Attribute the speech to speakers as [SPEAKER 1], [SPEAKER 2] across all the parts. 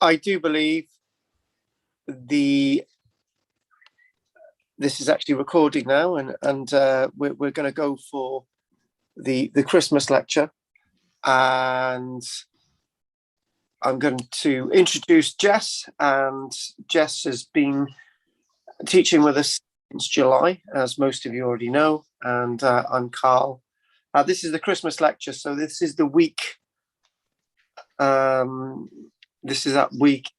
[SPEAKER 1] I do believe this is actually recording now, and we're going to go for the Christmas lecture, and I'm going to introduce Jess, and Jess has been teaching with us since July, as most of you already know, and I'm Carl. This is the Christmas lecture, so this is the week. This is that week.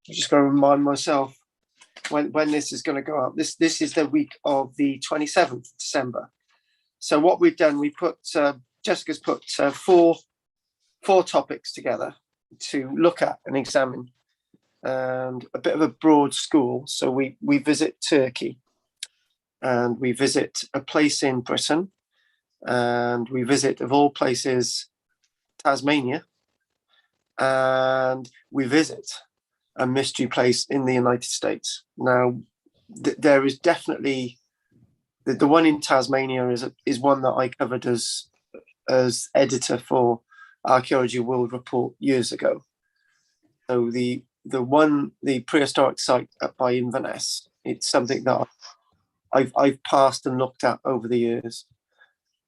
[SPEAKER 1] I'm just going to remind myself when this is going to go out. This is the week of the 27th of December. So what we've done, we put Jessica's put four topics together to look at and examine, and a bit of a broad school. So we visit Turkey, and we visit a place in Britain, and we visit, of all places, Tasmania, and we visit a mystery place in the United States. Now, there is definitely the one in Tasmania is one that I covered as editor for Archaeology World Report years ago. So the prehistoric site by Inverness, it's something that I've passed and looked at over the years.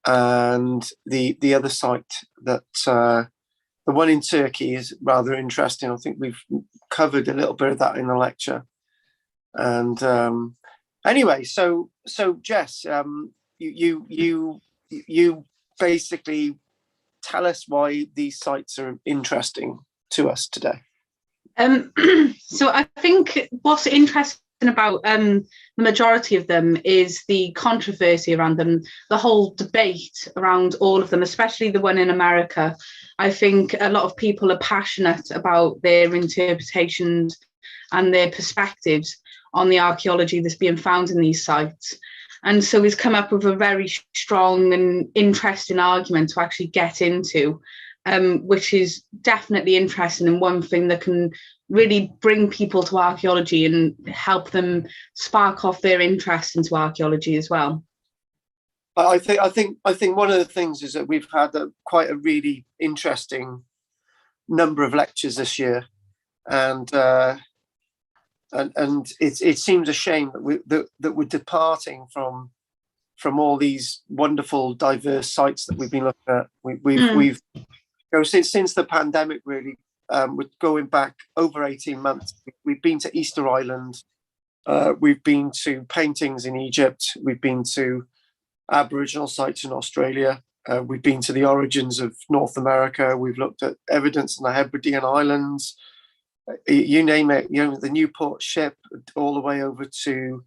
[SPEAKER 1] And the other site that the one in Turkey is rather interesting. I think we've covered a little bit of that in the lecture. And anyway, so Jess, you basically tell us why these sites are interesting to us today.
[SPEAKER 2] So I think what's interesting about the majority of them is the controversy around them, the whole debate around all of them, especially the one in America. I think a lot of people are passionate about their interpretations and their perspectives on the archaeology that's being found in these sites. And so he's come up with a very strong and interesting argument to actually get into, which is definitely interesting, and one thing that can really bring people to archaeology and help them spark off their interest into archaeology as well.
[SPEAKER 1] I think one of the things is that we've had quite a really interesting number of lectures this year, and it seems a shame that we're departing from all these wonderful diverse sites that we've been looking at. We've since the pandemic, really. We're going back over 18 months. We've been to Easter Island. We've been to paintings in Egypt. We've been to Aboriginal sites in Australia. We've been to the origins of North America. We've looked at evidence in the Hebridean Islands. You name it. The Newport ship, all the way over to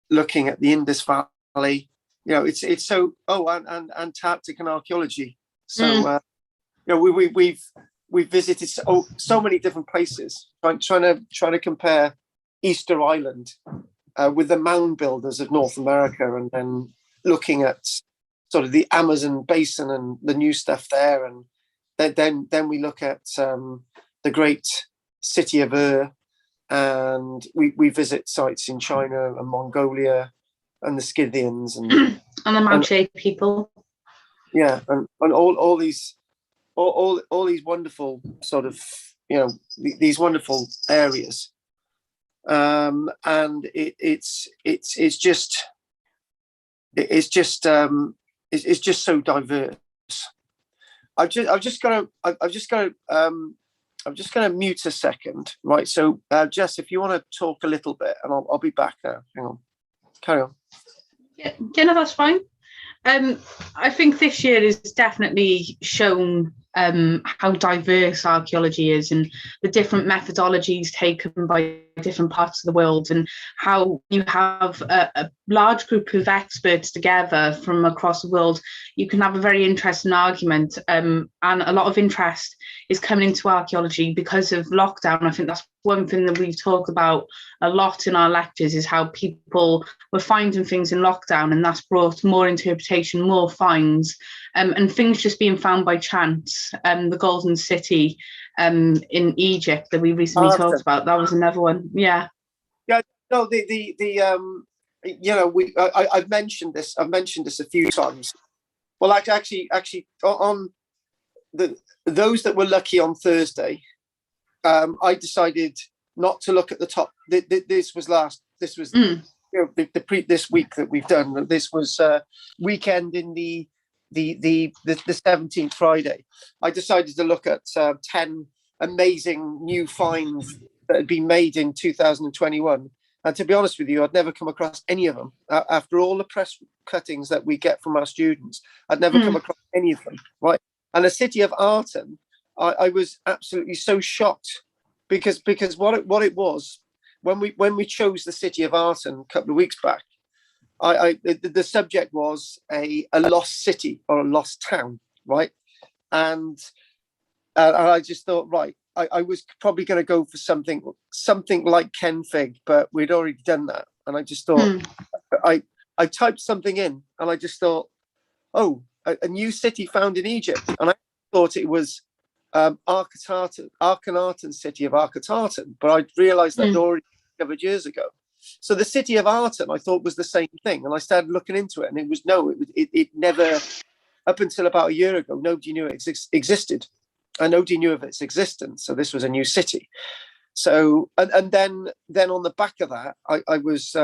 [SPEAKER 1] looking at the Indus Valley. It's so. Oh, and Antarctic and archaeology. So we've visited so many different places, trying to compare Easter Island with the mound builders of North America, and then looking at sort of the Amazon basin and the new stuff there, and then we look at the great city of Ur, and we visit sites in China and Mongolia and the Scythians and
[SPEAKER 2] and the Manchu people.
[SPEAKER 1] Yeah, and all these. All these wonderful sort of, these wonderful areas, and it's just so diverse. I'm just gonna mute a second, right? So, Jess, if you want to talk a little bit, and I'll be back now. Hang on, carry on.
[SPEAKER 2] Yeah, no, that's fine. I think this year has definitely shown how diverse archaeology is, and the different methodologies taken by different parts of the world, and how you have a large group of experts together from across the world. You can have a very interesting argument, and a lot of interest is coming into archaeology because of lockdown. I think that's one thing that we've talked about a lot in our lectures, is how people were finding things in lockdown, and that's brought more interpretation, more finds, and things just being found by chance. The Golden City in Egypt that we recently talked about, that was another one. Yeah.
[SPEAKER 1] No, I've mentioned this a few times. Well, actually on those that were lucky on Thursday, I decided not to look at the top. This was this week that we've done. This was weekend in the 17th Friday. I decided to look at 10 amazing new finds that had been made in 2021. And to be honest with you, I'd never come across any of them. After all the press cuttings that we get from our students, I'd never come across any of them, right? And the city of Arton, I was absolutely so shocked because what it was, when we chose the city of Arton a couple of weeks back, the subject was a lost city or a lost town, right? And I just thought, right, I was probably going to go for something like Kenfig, but we'd already done that, and I just thought, I typed something in, and I just thought, oh, a new city found in Egypt, and I thought it was Akhenaten's city of Akhetaten, but I realised that I'd already discovered years ago. So the city of Arton, I thought, was the same thing, and I started looking into it, and it was it never, up until about a year ago, nobody knew it existed. And nobody knew of its existence, so this was a new city. So, and then on the back of that, I was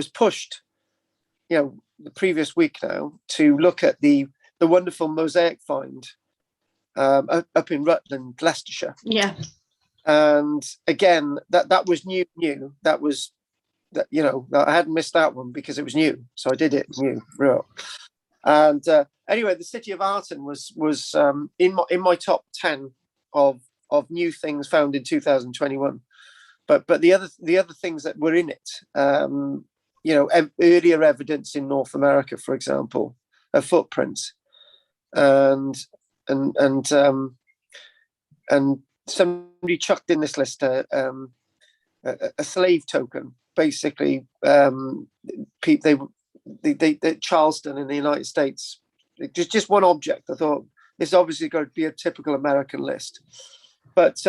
[SPEAKER 1] pushed, the previous week now, to look at the wonderful mosaic find up in Rutland, Leicestershire.
[SPEAKER 2] Yeah.
[SPEAKER 1] And again, that was new. That was I hadn't missed that one because it was new, so I did it new, real. And anyway, the city of Arton was in my top 10 of new things found in 2021. But the other things that were in it, earlier evidence in North America, for example, of footprints, and somebody chucked in this list a slave token. Basically, they Charleston in the United States, just one object. I thought it's obviously going to be a typical American list, but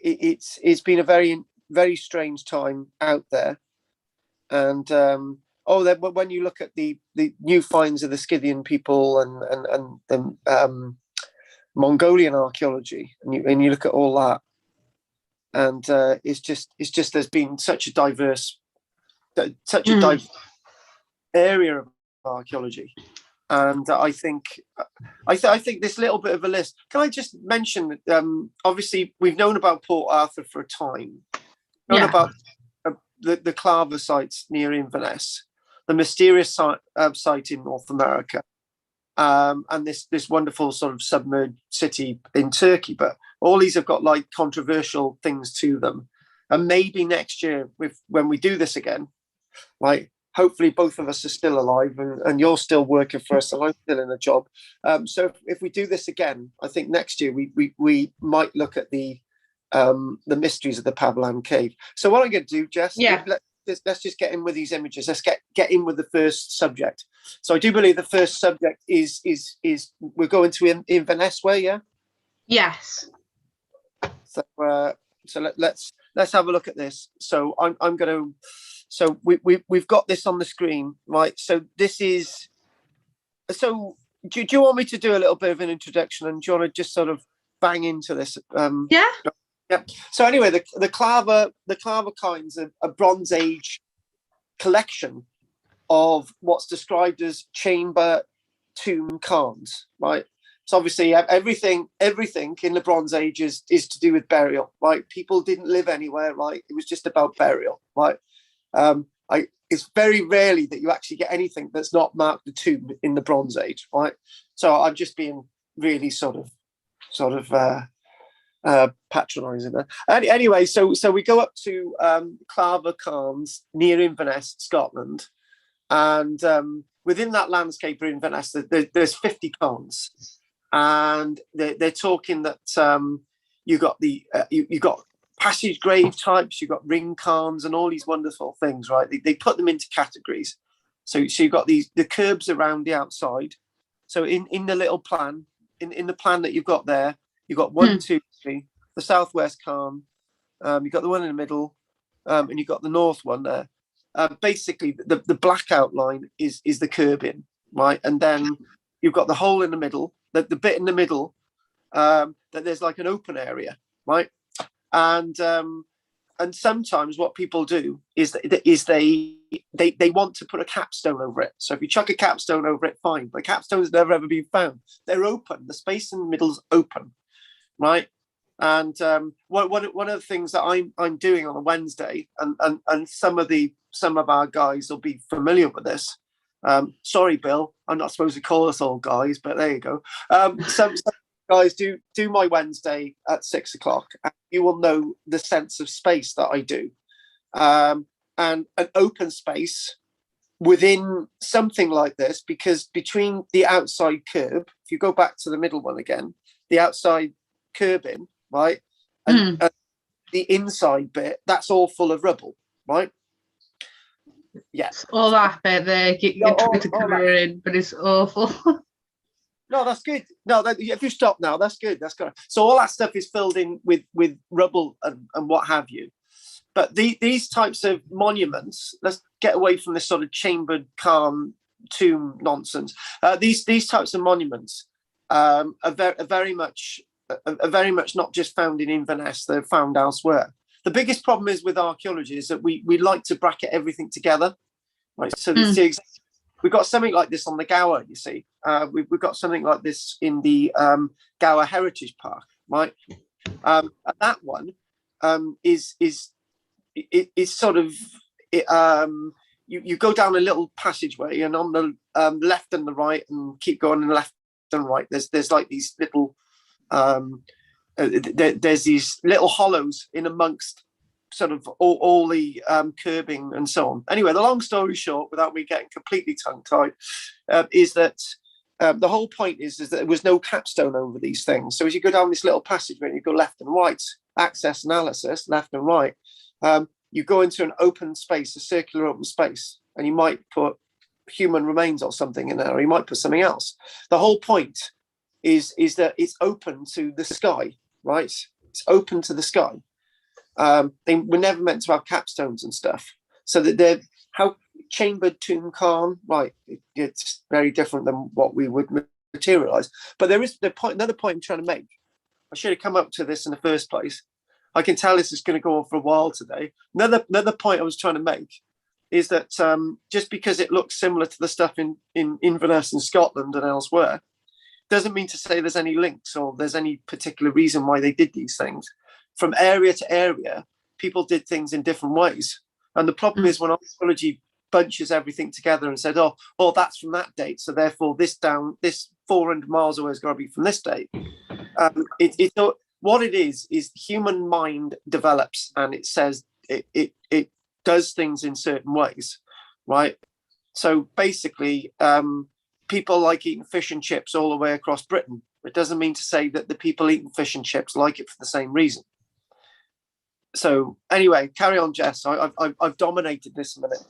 [SPEAKER 1] it's been a very, very strange time out there, and then when you look at the new finds of the Scythian people and the Mongolian archaeology, and you look at all that, and it's just there's been such a diverse area of archaeology, and I think this little bit of a list. Can I just mention that obviously we've known about Port Arthur for a time, known about the Clare sites near Inverness, the mysterious site in North America, and this wonderful sort of submerged city in Turkey. But all these have got like controversial things to them, and maybe next year, when we do this again, like hopefully both of us are still alive and you're still working for us and I'm still in a job. So if we do this again, I think next year we might look at the mysteries of the Pavlan cave. So what I'm going to do, Jess, let's just get in with these images. Let's get in with the first subject. So I do believe the first subject is we're going to Inverness way, yeah?
[SPEAKER 2] Yes.
[SPEAKER 1] So let's have a look at this. So I'm going to. So we've got this on the screen, right? So this is. So do you want me to do a little bit of an introduction, and do you want to just sort of bang into this?
[SPEAKER 2] Yeah.
[SPEAKER 1] Yep. So anyway, the Clare coins are a Bronze Age collection of what's described as chamber tomb cairns, right? So obviously everything in the Bronze Age is to do with burial, right? People didn't live anywhere, right? It was just about burial, right? It's very rarely that you actually get anything that's not marked a tomb in the Bronze Age, right? So I'm just being really sort of patronising there. Anyway, so we go up to Clare cairns near Inverness, Scotland, and within that landscape of Inverness, there's 50 cairns, and they're talking that you got you got passage grave types, you've got ring cairns, and all these wonderful things, right? They put them into categories. So you've got the curbs around the outside. So in the little plan, in the plan that you've got there, you've got 1, 2, 3, the southwest cairn, you've got the one in the middle, and you've got the north one there. Basically, the black outline is the curbing, right? And then you've got the hole in the middle, the bit in the middle. that there's like an open area, right? And sometimes what people do is they want to put a capstone over it. So if you chuck a capstone over it, fine. But capstone's never ever been found. They're open. The space in the middle is open, right? And one of the things that I'm doing on a Wednesday, and some of our guys will be familiar with this. Sorry, Bill, I'm not supposed to call us all guys, but there you go. Some guys do my Wednesday at 6 o'clock, and you will know the sense of space that I do, and an open space within something like this, because between the outside curb, if you go back to the middle one again, the outside curbing, right, and the inside bit, that's all full of rubble, right? Yes,
[SPEAKER 2] all that bit there, you try to cover in, but it's awful.
[SPEAKER 1] No, that's good. No, if you stop now, that's good. That's good. So all that stuff is filled in with rubble and what have you. But these types of monuments, let's get away from this sort of chambered calm tomb nonsense. These types of monuments are very much not just found in Inverness; they're found elsewhere. The biggest problem is with archaeology is that we like to bracket everything together, right? So we've got something like this on the Gower, you see. We've got something like this in the Gower Heritage Park, right? And that one is sort of you go down a little passageway, and on the left and the right, and keep going on the left and right. There's like these little there's these little hollows in amongst sort of all the curbing and so on. Anyway, the long story short, without me getting completely tongue-tied, is that the whole point is that there was no capstone over these things. So as you go down this little passageway and you go left and right, access analysis, left and right, you go into an open space, a circular open space, and you might put human remains or something in there, or you might put something else. The whole point is that it's open to the sky, right? It's open to the sky. They were never meant to have capstones and stuff, so that they're how chambered tomb cairn, right? It's very different than what we would materialize. But there is another point I'm trying to make. I should have come up to this in the first place. I can tell this is going to go on for a while today. Another point I was trying to make is that just because it looks similar to the stuff in Inverness in Scotland and elsewhere, doesn't mean to say there's any links or there's any particular reason why they did these things. From area to area, people did things in different ways. And the problem is when archaeology bunches everything together and said, oh, that's from that date, so therefore this 400 miles away has got to be from this date. What it is human mind develops, and it says it does things in certain ways, right? So basically, people like eating fish and chips all the way across Britain. It doesn't mean to say that the people eating fish and chips like it for the same reason. So anyway, carry on, Jess. I've dominated this a minute.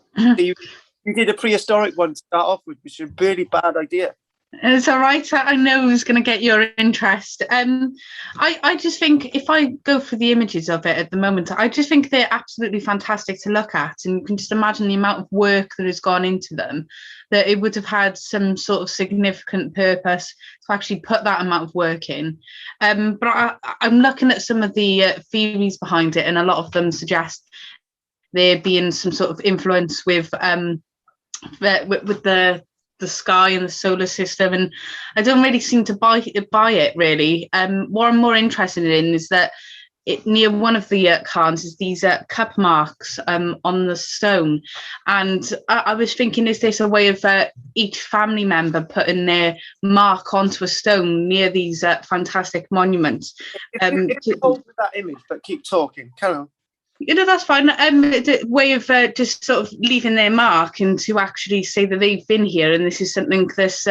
[SPEAKER 1] You did a prehistoric one to start off with, which is a really bad idea.
[SPEAKER 2] It's all right. I know who's going to get your interest. I just think if I go for the images of it at the moment, I just think they're absolutely fantastic to look at, and you can just imagine the amount of work that has gone into them, that it would have had some sort of significant purpose to actually put that amount of work in. But I'm looking at some of the theories behind it, and a lot of them suggest there being some sort of influence with the sky and the solar system, and I don't really seem to buy it really. What I'm more interested in is that near one of the cairns is these cup marks on the stone, and I was thinking, is this a way of each family member putting their mark onto a stone near these fantastic monuments?
[SPEAKER 1] Hold with that image, but keep talking. Carry on.
[SPEAKER 2] That's fine. The way of just sort of leaving their mark, and to actually say that they've been here and this is something that's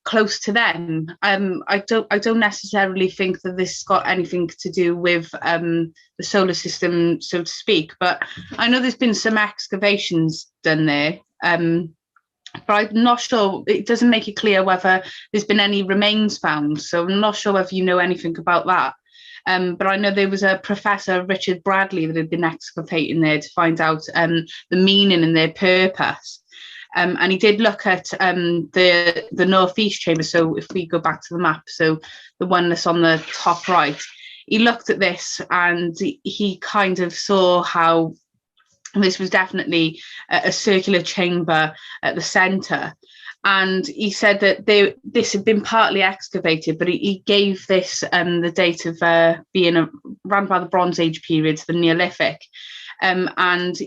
[SPEAKER 2] close to them. I don't necessarily think that this has got anything to do with the solar system, so to speak. But I know there's been some excavations done there. But I'm not sure. It doesn't make it clear whether there's been any remains found. So I'm not sure whether you know anything about that. But I know there was a professor, Richard Bradley, that had been excavating there to find out the meaning and their purpose. and he did look at the northeast chamber. So if we go back to the map, so the one that's on the top right, he looked at this and he kind of saw how this was definitely a circular chamber at the centre. And he said that this had been partly excavated, but he gave this the date of being around by the Bronze Age period to the Neolithic. And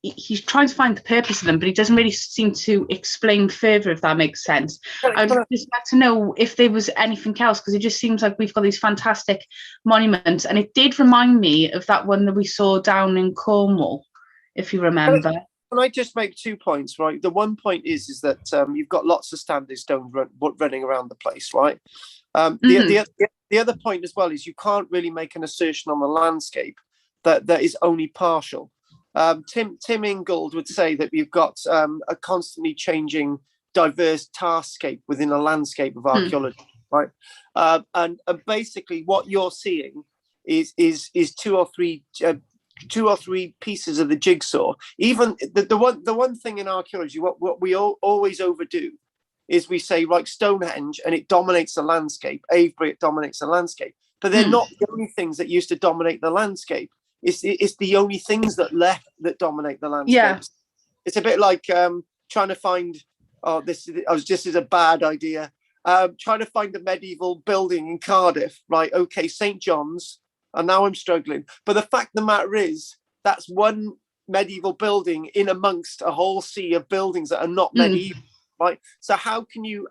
[SPEAKER 2] he's trying to find the purpose of them, but he doesn't really seem to explain further, if that makes sense. I'd just like to know if there was anything else, because it just seems like we've got these fantastic monuments. And it did remind me of that one that we saw down in Cornwall, if you remember.
[SPEAKER 1] Can I just make 2 points, right? The one point is that you've got lots of standing stone running around the place, right? The other point as well is you can't really make an assertion on the landscape that is only partial. Tim Ingold would say that you've got a constantly changing, diverse tarscape within a landscape of archaeology, right? And basically, what you're seeing is two or three pieces of the jigsaw. Even the one thing in archaeology, what we always overdo is we say, like, Stonehenge, and it dominates the landscape. Avebury, it dominates the landscape. But they're not the only things that used to dominate the landscape. It's the only things that dominate the landscape.
[SPEAKER 2] Yeah.
[SPEAKER 1] It's a bit like trying to find. This is a bad idea. Trying to find a medieval building in Cardiff, right? Okay, St. John's. And now I'm struggling. But the fact of the matter is, that's one medieval building in amongst a whole sea of buildings that are not medieval, right? So how can you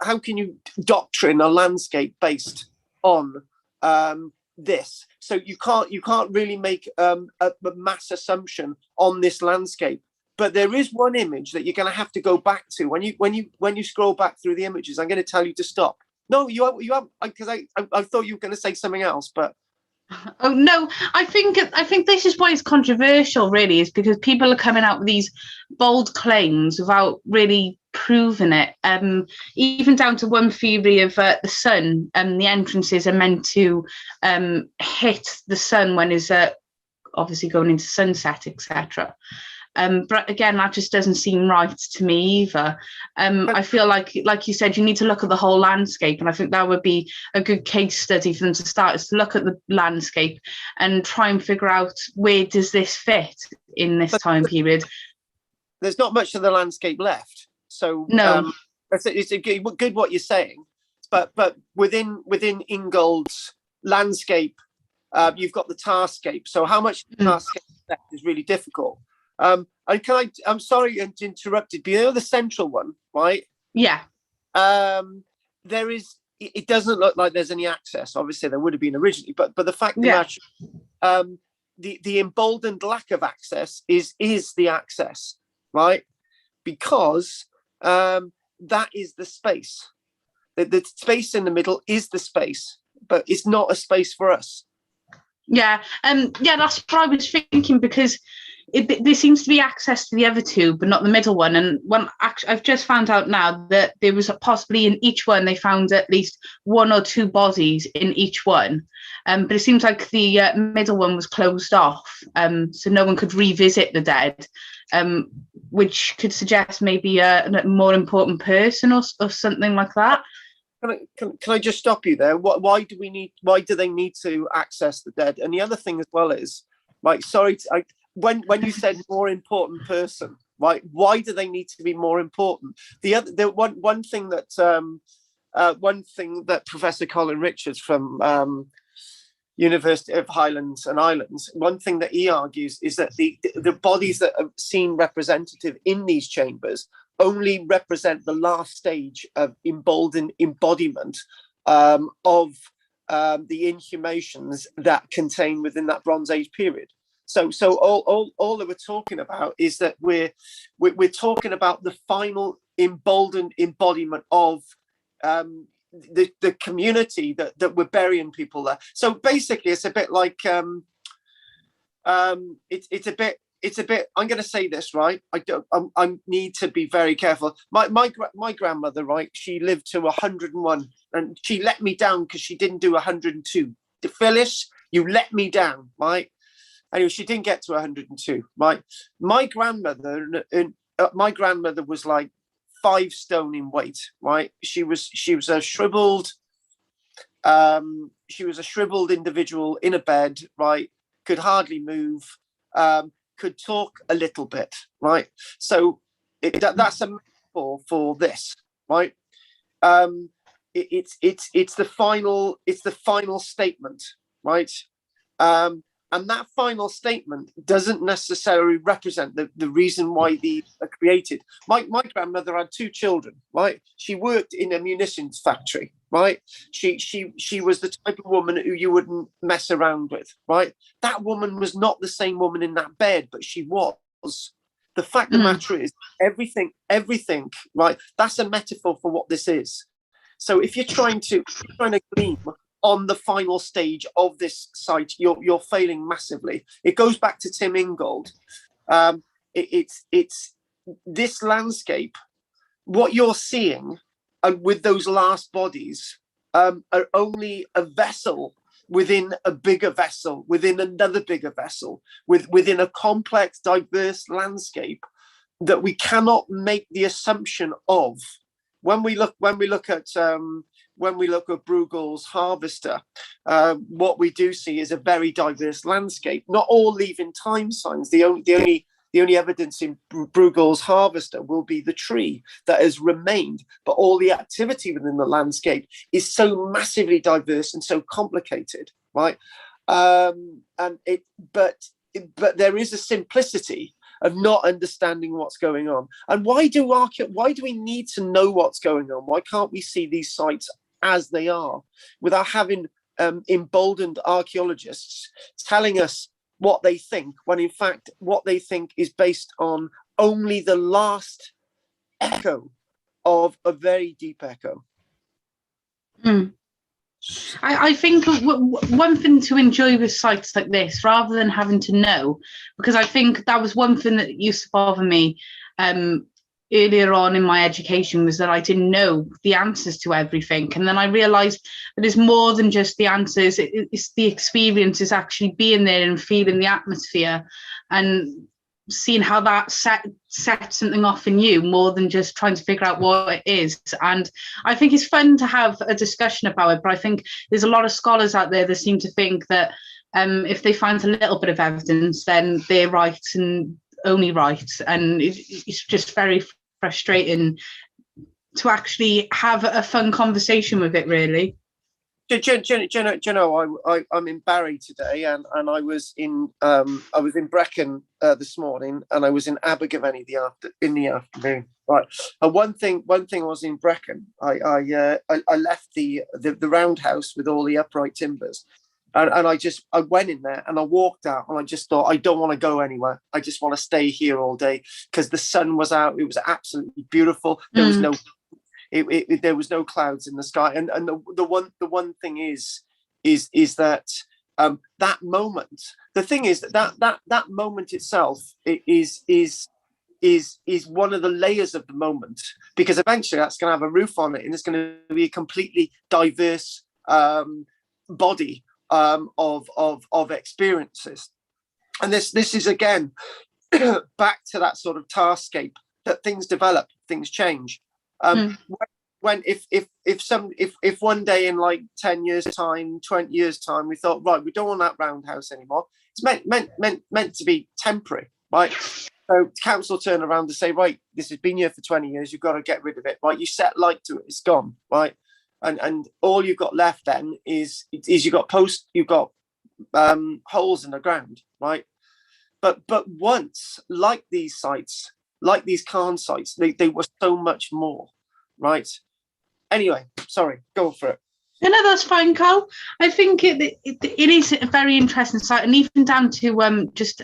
[SPEAKER 1] doctrine a landscape based on this? So you can't really make a mass assumption on this landscape. But there is one image that you're going to have to go back to when you scroll back through the images. I'm going to tell you to stop. No, you haven't, because I thought you were going to say something else, but.
[SPEAKER 2] Oh no, I think this is why it's controversial, really, is because people are coming out with these bold claims without really proving it. Even down to one theory of the sun, the entrances are meant to hit the sun when it's obviously going into sunset, etc. But again, that just doesn't seem right to me either. I feel like you said, you need to look at the whole landscape, and I think that would be a good case study for them to start, is to look at the landscape and try and figure out where does this fit in this time period.
[SPEAKER 1] There's not much of the landscape left, so
[SPEAKER 2] no.
[SPEAKER 1] It's good what you're saying, but within Ingold's landscape, you've got the Tarscape. So how much Tarscape left is really difficult. And I'm sorry to interrupt, but you know the central one, right?
[SPEAKER 2] Yeah.
[SPEAKER 1] There is. It doesn't look like there's any access. Obviously, there would have been originally, but the fact that the emboldened lack of access is the access, right? Because that is the space. The space in the middle is the space, but it's not a space for us.
[SPEAKER 2] Yeah, that's what I was thinking, because there seems to be access to the other two, but not the middle one. And I've just found out now that there was possibly in each one, they found at least one or two bodies in each one. But it seems like the middle one was closed off, so no one could revisit the dead, which could suggest maybe a more important person or something like that.
[SPEAKER 1] Can I just stop you there? Why do they need to access the dead? And the other thing as well is, like, when you said more important person, right? Why do they need to be more important? One thing that Professor Colin Richards from University of Highlands and Islands, one thing that he argues is that the bodies that are seen representative in these chambers only represent the last stage of emboldened embodiment of the inhumations that contain within that Bronze Age period. So all that we're talking about is that we're talking about the final emboldened embodiment of the community that we're burying people there. So basically, it's a bit like it's a bit. I'm going to say this, right. I need to be very careful. My grandmother, right. She lived to 101, and she let me down because she didn't do 102. Phyllis, you let me down, right. Anyway, she didn't get to 102, right? My grandmother my grandmother was like 5 stone in weight, right? She was a shriveled individual in a bed, right? Could hardly move, could talk a little bit, right? So that's a metaphor for this, right? It's the final statement, right? And that final statement doesn't necessarily represent the reason why these are created. My grandmother had 2 children, right? She worked in a munitions factory, right? She was the type of woman who you wouldn't mess around with, right? That woman was not the same woman in that bed, but she was. The fact of the matter is, everything, right? That's a metaphor for what this is. So if you're trying to glean on the final stage of this site, you're failing massively. It goes back to Tim Ingold. It's this landscape. What you're seeing, and with those last bodies, are only a vessel within a bigger vessel, within another bigger vessel, within a complex, diverse landscape that we cannot make the assumption of. When we look at Bruegel's Harvester, what we do see is a very diverse landscape. Not all leaving time signs. The only evidence in Bruegel's Harvester will be the tree that has remained, but all the activity within the landscape is so massively diverse and so complicated, right? But there is a simplicity of not understanding what's going on. And why do we need to know what's going on? Why can't we see these sites as they are without having emboldened archaeologists telling us what they think, when in fact what they think is based on only the last echo of a very deep echo?
[SPEAKER 2] I think one thing to enjoy with sites like this, rather than having to know, because I think that was one thing that used to bother me earlier on in my education, was that I didn't know the answers to everything. And then I realized that it's more than just the answers. It's the experience, is actually being there and feeling the atmosphere and seeing how that set something off in you, more than just trying to figure out what it is. And I think it's fun to have a discussion about it, but I think there's a lot of scholars out there that seem to think that if they find a little bit of evidence, then they're right and only right. And it's just very frustrating to actually have a fun conversation with it, really.
[SPEAKER 1] Do you know, I'm in Barry today, and I was in Brecon this morning, and I was in Abergavenny in the afternoon. Right, and one thing was in Brecon. I left the roundhouse with all the upright timbers, and I went in there and I walked out, and I just thought, I don't want to go anywhere. I just want to stay here all day, because the sun was out. It was absolutely beautiful. There was no. There was no clouds in the sky, and the one thing is that that moment. The thing is that moment itself is one of the layers of the moment, because eventually that's going to have a roof on it, and it's going to be a completely diverse body of experiences. And this is again back to that sort of Tarscape, that things develop, things change. When if one day in like 10 years time, 20 years time, we thought, right, we don't want that roundhouse anymore, it's meant to be temporary, right? So council turn around to say, right, this has been here for 20 years, you've got to get rid of it, right? You set light to it, it's gone, right? And all you've got left then is you've got holes in the ground, right? But once, like these sites, like these cairn sites, they were so much more, right? Anyway, sorry, go for it.
[SPEAKER 2] No, that's fine, Carl. I think it is a very interesting site, and even down to just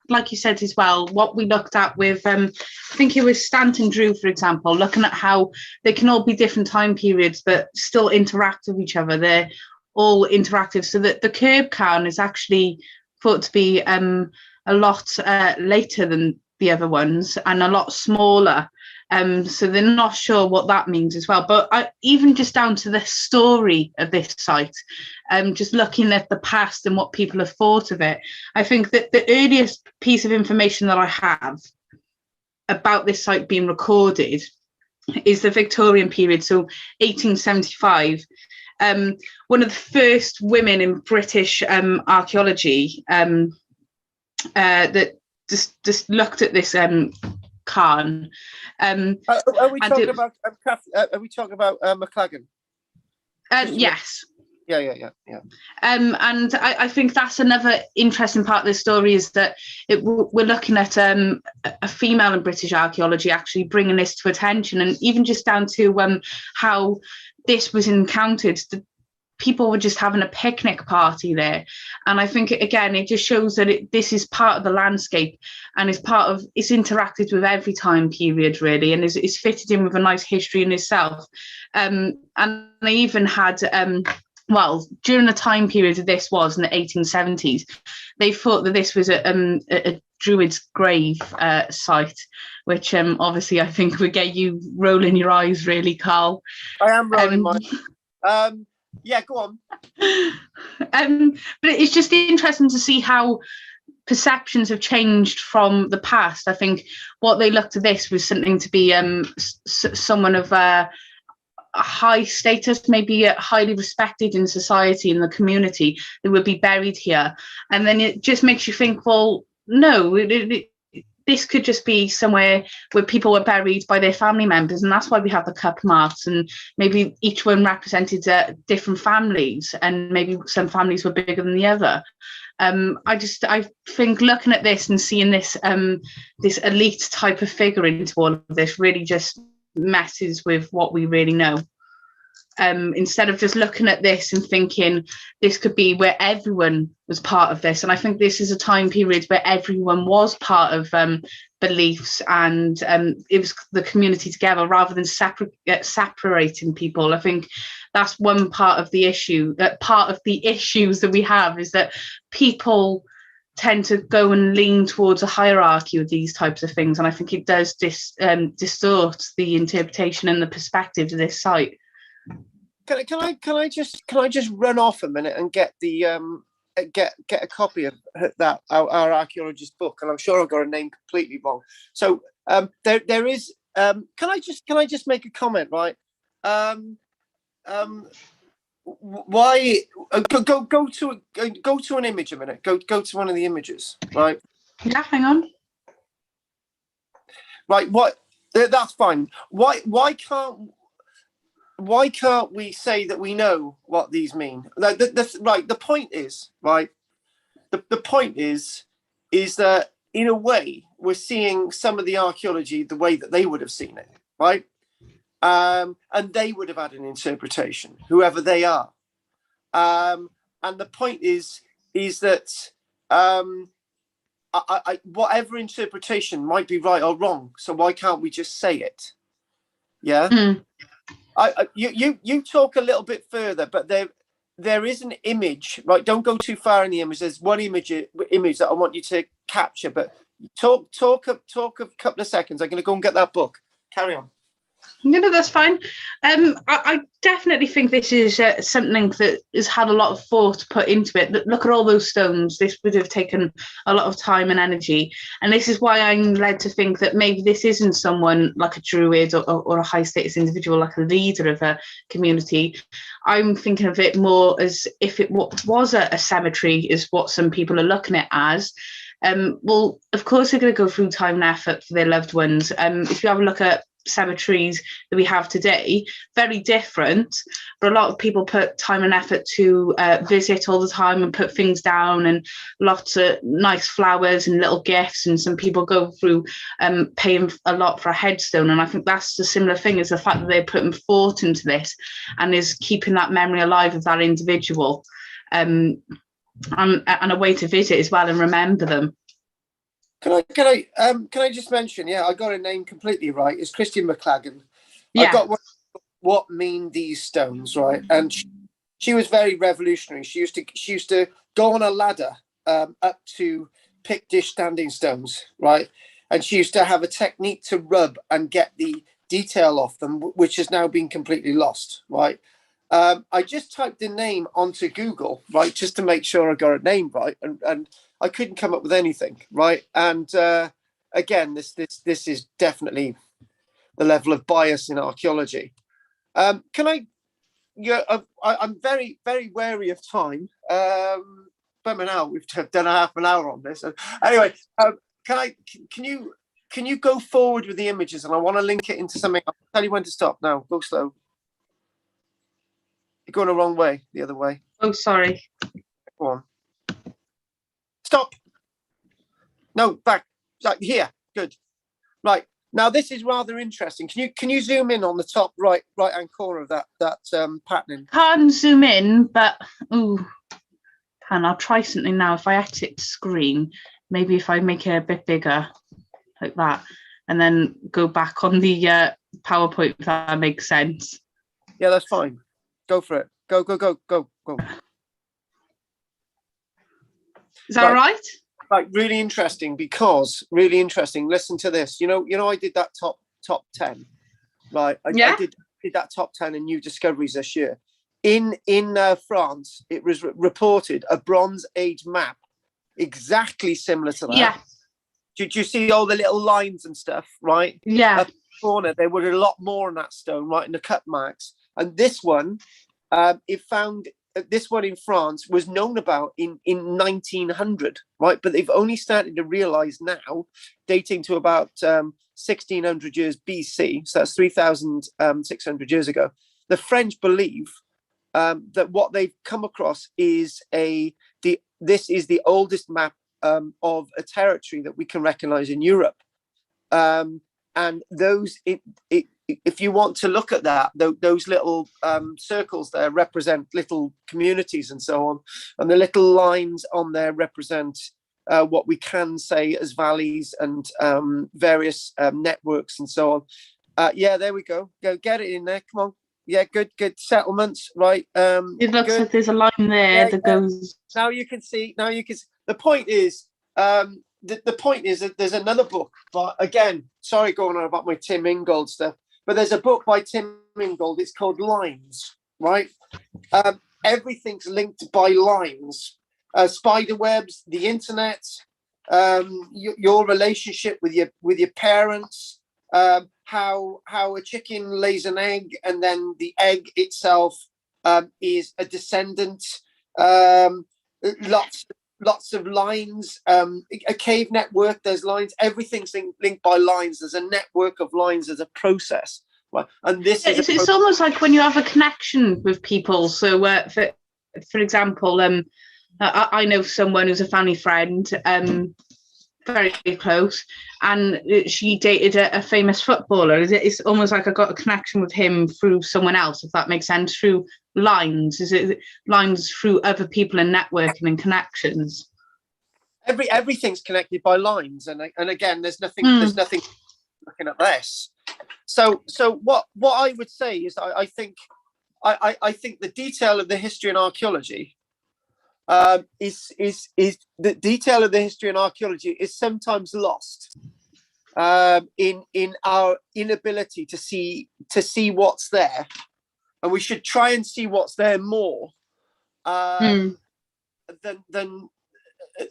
[SPEAKER 2] like you said as well, what we looked at with I think it was Stanton Drew, for example, looking at how they can all be different time periods but still interact with each other. They're all interactive, so that the curb cairn is actually thought to be a lot later than the other ones and a lot smaller. So they're not sure what that means as well. But even just down to the story of this site, just looking at the past and what people have thought of it, I think that the earliest piece of information that I have about this site being recorded is the Victorian period, so 1875. One of the first women in British archaeology that just looked at this cairn.
[SPEAKER 1] Are we talking about McLagan?
[SPEAKER 2] Yes.
[SPEAKER 1] Yeah.
[SPEAKER 2] And I think that's another interesting part of the story, is that we're looking at a female in British archaeology actually bringing this to attention, and even just down to how this was encountered. The people were just having a picnic party there, and I think again it just shows that this is part of the landscape, and it's interacted with every time period really, and is fitted in with a nice history in itself. And they even had well, during the time period that this was in the 1870s, they thought that this was a druid's grave site, which obviously I think would get you rolling your eyes really, Carl.
[SPEAKER 1] I am rolling my yeah, go on.
[SPEAKER 2] But it's just interesting to see how perceptions have changed from the past. I think what they looked at this was something to be someone of a high status, maybe highly respected in society, in the community, that would be buried here. And then it just makes you think, well, no, this could just be somewhere where people were buried by their family members, and that's why we have the cup marks, and maybe each one represented different families, and maybe some families were bigger than the other. I think looking at this and seeing this this elite type of figure into all of this really just messes with what we really know. Instead of just looking at this and thinking this could be where everyone was part of this. And I think this is a time period where everyone was part of beliefs, and it was the community together rather than separating people. I think that's one part of the issue. That part of the issues that we have is that people tend to go and lean towards a hierarchy of these types of things, and I think it does distort the interpretation and the perspective of this site.
[SPEAKER 1] Can I just run off a minute and get the get a copy of that our archaeologist book, and I'm sure I've got a name completely wrong. So there is can I just make a comment, right? Why go to an image a minute, go to one of the images, right?
[SPEAKER 2] Yeah, hang on.
[SPEAKER 1] Right, what, that's fine. Why can't we say that we know what these mean? Right, the point is, right, the point is that in a way we're seeing some of the archaeology the way that they would have seen it, right? And they would have had an interpretation, whoever they are. And the point is that whatever interpretation might be right or wrong. So why can't we just say it? Yeah. Mm. You talk a little bit further, but there is an image, right? Don't go too far in the image. There's one image that I want you to capture, but talk a couple of seconds. I'm going to go and get that book. Carry on.
[SPEAKER 2] No, that's fine. I definitely think this is something that has had a lot of thought put into it. Look at all those stones. This would have taken a lot of time and energy. And this is why I'm led to think that maybe this isn't someone like a druid or a high status individual, like a leader of a community. I'm thinking of it more as if it was a cemetery, is what some people are looking at as. Well, of course, they're going to go through time and effort for their loved ones. If you have a look at cemeteries that we have today, very different, but a lot of people put time and effort to visit all the time and put things down, and lots of nice flowers and little gifts, and some people go through paying a lot for a headstone. And I think that's the similar thing, is the fact that they're putting thought into this and is keeping that memory alive of that individual, and a way to visit as well and remember them.
[SPEAKER 1] Can I just mention? Yeah, I got her name completely right. It's Christian McLagan.
[SPEAKER 2] Yeah.
[SPEAKER 1] I got what mean these stones, right? And she was very revolutionary. She used to go on a ladder up to pick dish standing stones, right? And she used to have a technique to rub and get the detail off them, which has now been completely lost, right? I just typed the name onto Google, right, just to make sure I got her name right, and I couldn't come up with anything, right? And again, this is definitely the level of bias in archaeology. Can I? Yeah, I'm very, very wary of time. But now we've done a half an hour on this. Anyway, can you go forward with the images, and I want to link it into something. I'll tell you when to stop. Now, go slow. You're going the wrong way. The other way.
[SPEAKER 2] Oh, sorry.
[SPEAKER 1] Go on. Stop. No, back. Like here. Good. Right. Now this is rather interesting. Can you zoom in on the top right hand corner of that patterning?
[SPEAKER 2] Can't zoom in, but I'll try something now. If I exit screen, maybe if I make it a bit bigger, like that, and then go back on the PowerPoint, if that makes sense.
[SPEAKER 1] Yeah, that's fine. Go for it. Go.
[SPEAKER 2] Is that right?
[SPEAKER 1] Right, really interesting. Listen to this. You know, I did that top 10. Right, I did that top 10 in new discoveries this year. In France, it was reported a Bronze Age map exactly similar to that.
[SPEAKER 2] Yeah.
[SPEAKER 1] Did you see all the little lines and stuff? Right.
[SPEAKER 2] Yeah.
[SPEAKER 1] Up in the corner, there were a lot more on that stone, right, in the cut marks. And this one, this one in France was known about in 1900, right? But they've only started to realize now, dating to about 1600 years BC, so that's 3,600 years ago. The French believe that what they've come across is this is the oldest map of a territory that we can recognize in Europe. And those, if you want to look at that, those little circles there represent little communities and so on. And the little lines on there represent what we can say as valleys and various networks and so on. Yeah, there we go. Go get it in there. Come on. Yeah, good settlements, right?
[SPEAKER 2] It looks like there's a line there that goes.
[SPEAKER 1] Now you can see. The point is, the point is that there's another book, but again, sorry going on about my Tim Ingold stuff, but there's a book by Tim Ingold. It's called Lines, right? Everything's linked by lines. Spider webs, the internet, your relationship with your parents, how a chicken lays an egg, and then the egg itself is a descendant. Lots of lines. A cave network. There's lines. Everything's linked by lines. There's a network of lines. There's a process. Right, and this is
[SPEAKER 2] it's almost like when you have a connection with people. So, for example, I know someone who's a family friend, very close, and she dated a famous footballer. It's almost like I got a connection with him through someone else, if that makes sense, through lines. Is it lines through other people and networking and connections?
[SPEAKER 1] Everything's connected by lines, and again, there's nothing looking at this. So what I would say is I think the detail of the history in archaeology is the detail of the history in archaeology is sometimes lost in our inability to see what's there, and we should try and see what's there more than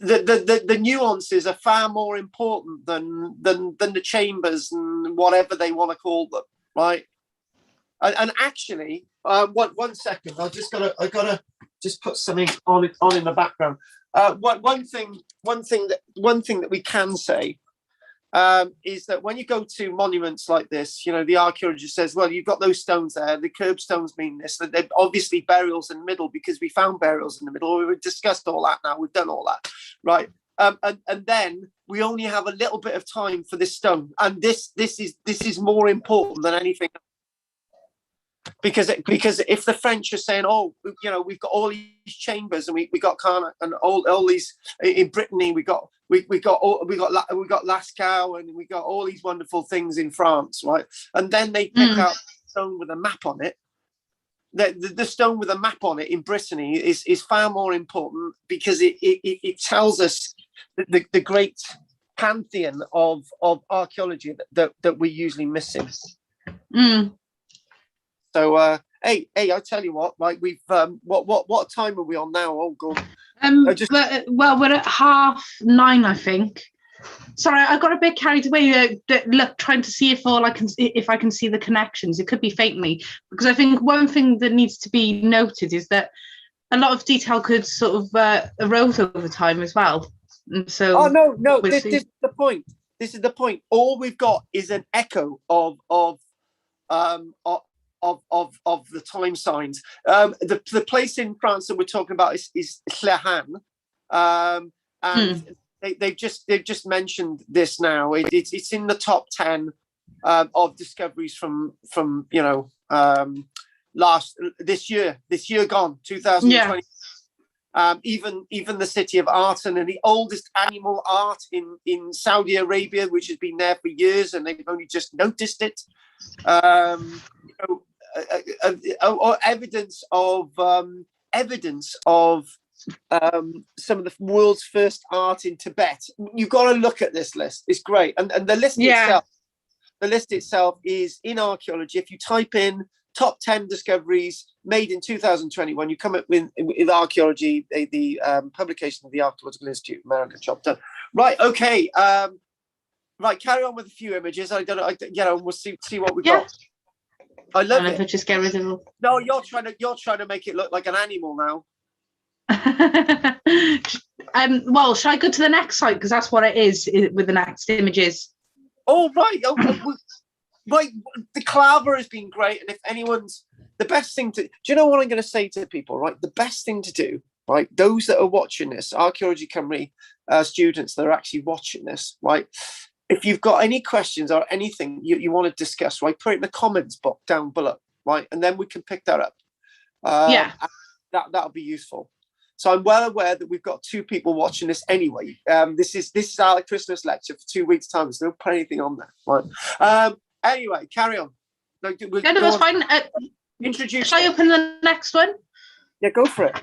[SPEAKER 1] the nuances are far more important than the chambers and whatever they want to call them, right? And actually, one second, I gotta just put something on in the background. One thing that we can say is that when you go to monuments like this, you know, the archaeologist says, well, you've got those stones there. The curbstones mean this. That they're obviously burials in the middle because we found burials in the middle. We've discussed all that now. We've done all that, right? And then we only have a little bit of time for this stone, and this is more important than anything. Because if the French are saying, oh, you know, we've got all these chambers and we got Karnak and all these in Brittany, we got Lascaux and we got all these wonderful things in France, right? And then they pick out a stone with a map on it. The stone with a map on it in Brittany is far more important because it tells us the great pantheon of archaeology that we're usually missing. So, hey, I tell you what, like we've what time are we on now? Oh God.
[SPEAKER 2] Well, we're at 9:30, I think. Sorry, I got a bit carried away. Trying to see if I can see the connections. It could be faintly, because I think one thing that needs to be noted is that a lot of detail could sort of erode over time as well. And so,
[SPEAKER 1] no, this is the point. This is the point. All we've got is an echo of the time signs. The place in France that we're talking about is Clare, and they've just mentioned this now. It's in the top 10 of discoveries from this year gone 2020. Even the city of Arton and the oldest animal art in Saudi Arabia, which has been there for years, and they've only just noticed it. Or evidence of some of the world's first art in Tibet. You've got to look at this list. It's great, and the list itself. The list itself is in archaeology. If you type in top 10 discoveries made in 2021, you come up with archaeology, the publication of the Archaeological Institute of America. Job done. Right. Okay. Right. Carry on with a few images. We'll see what we got. I love it.
[SPEAKER 2] Just get rid of them.
[SPEAKER 1] No, you're trying to make it look like an animal now.
[SPEAKER 2] Well, shall I go to the next site, because that's what it is with the next images?
[SPEAKER 1] Oh, right. Right. The Claver has been great, and if anyone's the best thing to, do you know what I'm going to say to people? Right, the best thing to do, right? Those that are watching this, Archaeology Cymru students that are actually watching this, right? If you've got any questions or anything you want to discuss, right, put it in the comments box down below, right, and then we can pick that up. That'll be useful. So I'm well aware that we've got 2 people watching this anyway. This is our Christmas lecture for 2 weeks' time. So don't put anything on there, right? Anyway, carry on. No,
[SPEAKER 2] that's fine.
[SPEAKER 1] Introduce.
[SPEAKER 2] Shall I open the next one?
[SPEAKER 1] Yeah, go for it.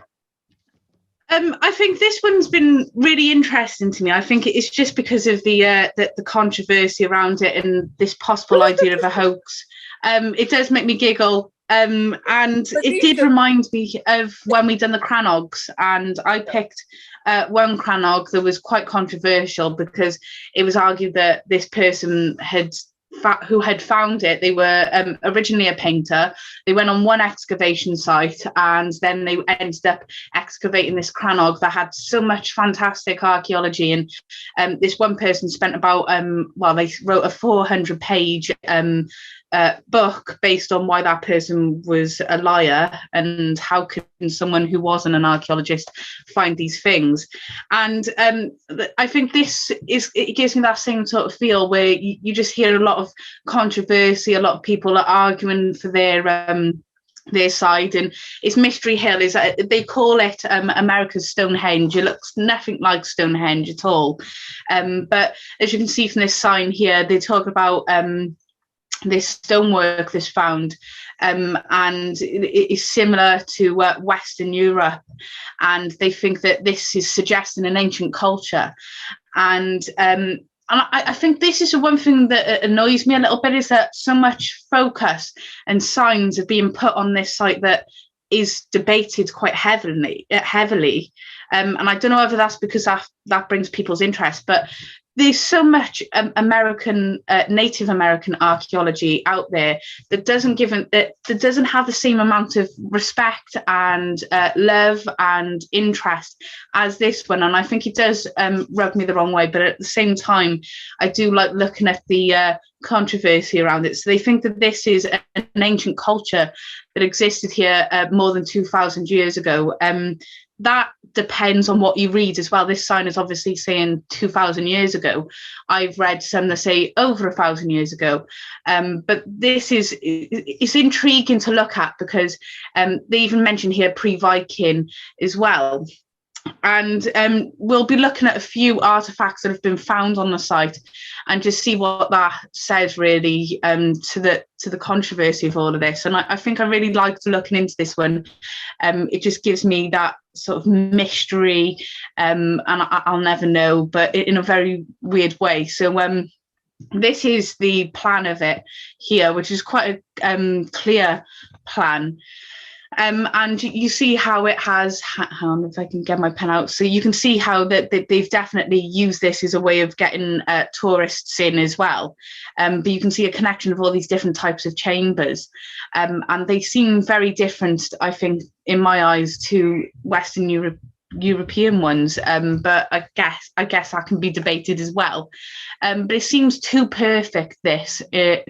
[SPEAKER 2] I think this one's been really interesting to me. I think it's just because of the controversy around it and this possible idea of a hoax. It does make me giggle. And it did remind me of when we done the Cranog, and I picked one Cranog that was quite controversial because it was argued that this person who had found it, they were originally a painter. They went on one excavation site, and then they ended up excavating this Cranog that had so much fantastic archaeology. And this one person spent about they wrote a 400-page book based on why that person was a liar and how can someone who wasn't an archaeologist find these things. And I think it gives me that same sort of feel where you just hear a lot of controversy, a lot of people are arguing for their side, and it's Mystery Hill. They call it America's Stonehenge. It looks nothing like Stonehenge at all, but as you can see from this sign here, they talk about this stonework that's found, and it is similar to Western Europe, and they think that this is suggesting an ancient culture. And I think this is the one thing that annoys me a little bit, is that so much focus and signs are being put on this site that is debated quite heavily. And I don't know whether that's because that brings people's interest, but there's so much Native American archaeology out there that doesn't have the same amount of respect and love and interest as this one. And I think it does rub me the wrong way. But at the same time, I do like looking at the controversy around it. So they think that this is an ancient culture that existed here more than 2,000 years ago. That depends on what you read as well. This sign is obviously saying 2,000 years ago. I've read some that say over 1,000 years ago. But it's intriguing to look at because they even mention here pre-Viking as well. And we'll be looking at a few artifacts that have been found on the site and just see what that says really to the controversy of all of this. And I think I really liked looking into this one. It just gives me that sort of mystery, and I'll never know, but in a very weird way. So this is the plan of it here, which is quite a clear plan. And you see how it has, hang on if I can get my pen out. So you can see how that they've definitely used this as a way of getting tourists in as well. But you can see a connection of all these different types of chambers. And they seem very different, I think, in my eyes, to Western European ones, but I guess that can be debated as well. But it seems too perfect, this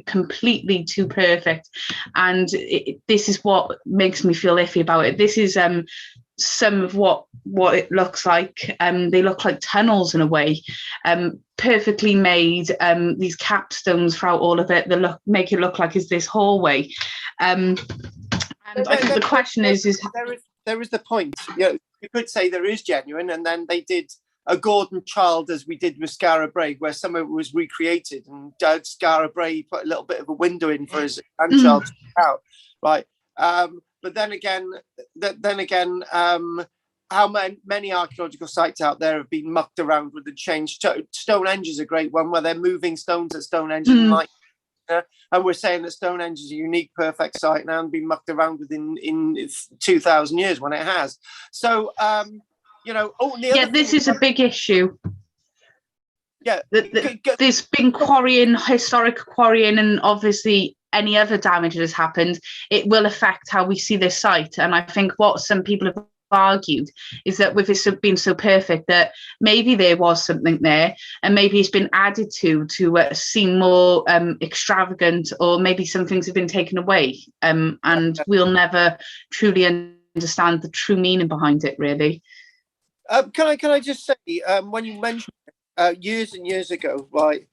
[SPEAKER 2] completely too perfect, and this is what makes me feel iffy about it. This is some of what it looks like. They look like tunnels in a way, perfectly made. These capstones throughout all of it, make it look like is this hallway. And I think the question is
[SPEAKER 1] there is the point. You could say there is genuine, and then they did a Gordon Child, as we did with Skara Brae, where some of it was recreated, and Skara Brae put a little bit of a window in for his grandchild to check out, right? But then again, how many archaeological sites out there have been mucked around with and changed? Stonehenge is a great one, where they're moving stones at Stonehenge and we're saying that Stonehenge is a unique, perfect site now and been mucked around within 2,000 years when it has. So, this
[SPEAKER 2] is a big issue.
[SPEAKER 1] Yeah,
[SPEAKER 2] there's been historic quarrying, and obviously any other damage that has happened, it will affect how we see this site. And I think what some people have argued is that with this being so perfect, that maybe there was something there, and maybe it's been added to seem more extravagant, or maybe some things have been taken away, and we'll never truly understand the true meaning behind it, really.
[SPEAKER 1] Can I just say, when you mentioned years and years ago, right?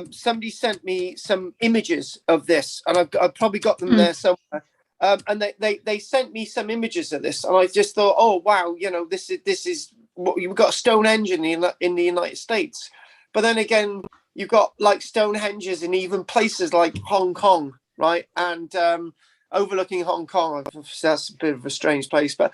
[SPEAKER 1] Somebody sent me some images of this, and I've probably got them there somewhere. And they sent me some images of this, and I just thought, oh wow, this is what you've got, a Stonehenge in the United States. But then again, you've got like Stonehenges in even places like Hong Kong, right? And overlooking Hong Kong, that's a bit of a strange place, but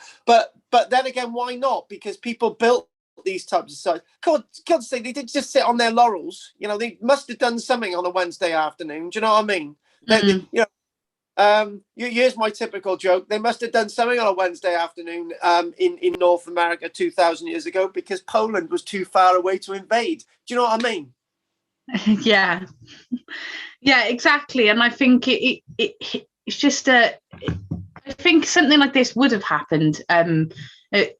[SPEAKER 1] then again, why not? Because people built these types of sites. God say they did just sit on their laurels. They must have done something on a Wednesday afternoon. Do you know what I mean? Here's my typical joke. They must have done something on a Wednesday afternoon in North America 2,000 years ago, because Poland was too far away to invade. Do you know what I mean?
[SPEAKER 2] Yeah, exactly. And I think it's just I think something like this would have happened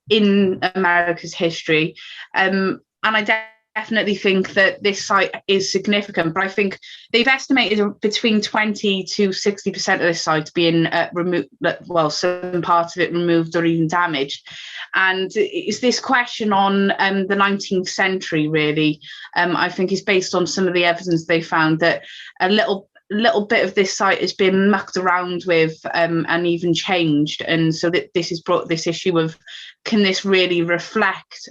[SPEAKER 2] in America's history, and I definitely think that this site is significant, but I think they've estimated between 20 to 60% of this site being removed, well, some parts of it removed or even damaged. And it's this question on the 19th century, really, I think is based on some of the evidence they found, that a little bit of this site has been mucked around with and even changed, and so that this has brought this issue of, can this really reflect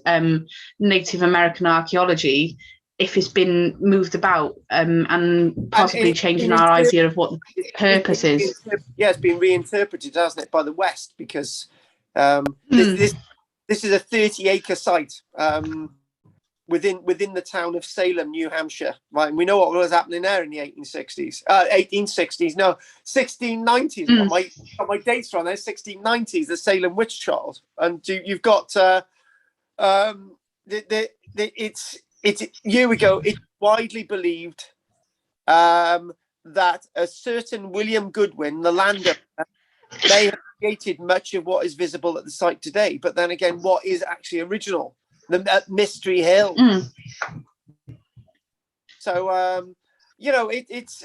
[SPEAKER 2] Native American archaeology if it's been moved about, and possibly changing our idea of what the purpose is.
[SPEAKER 1] Yeah, it's been reinterpreted, hasn't it, by the West, because this is a 30-acre site within the town of Salem, New Hampshire, right? And we know what was happening there in the 1860s. 1690s. Got my dates wrong there. 1690s, the Salem witch trials, and you've got it's here we go. It's widely believed that a certain William Goodwin, the landowner, may have created much of what is visible at the site today. But then again, what is actually original? The Mystery Hill. So it's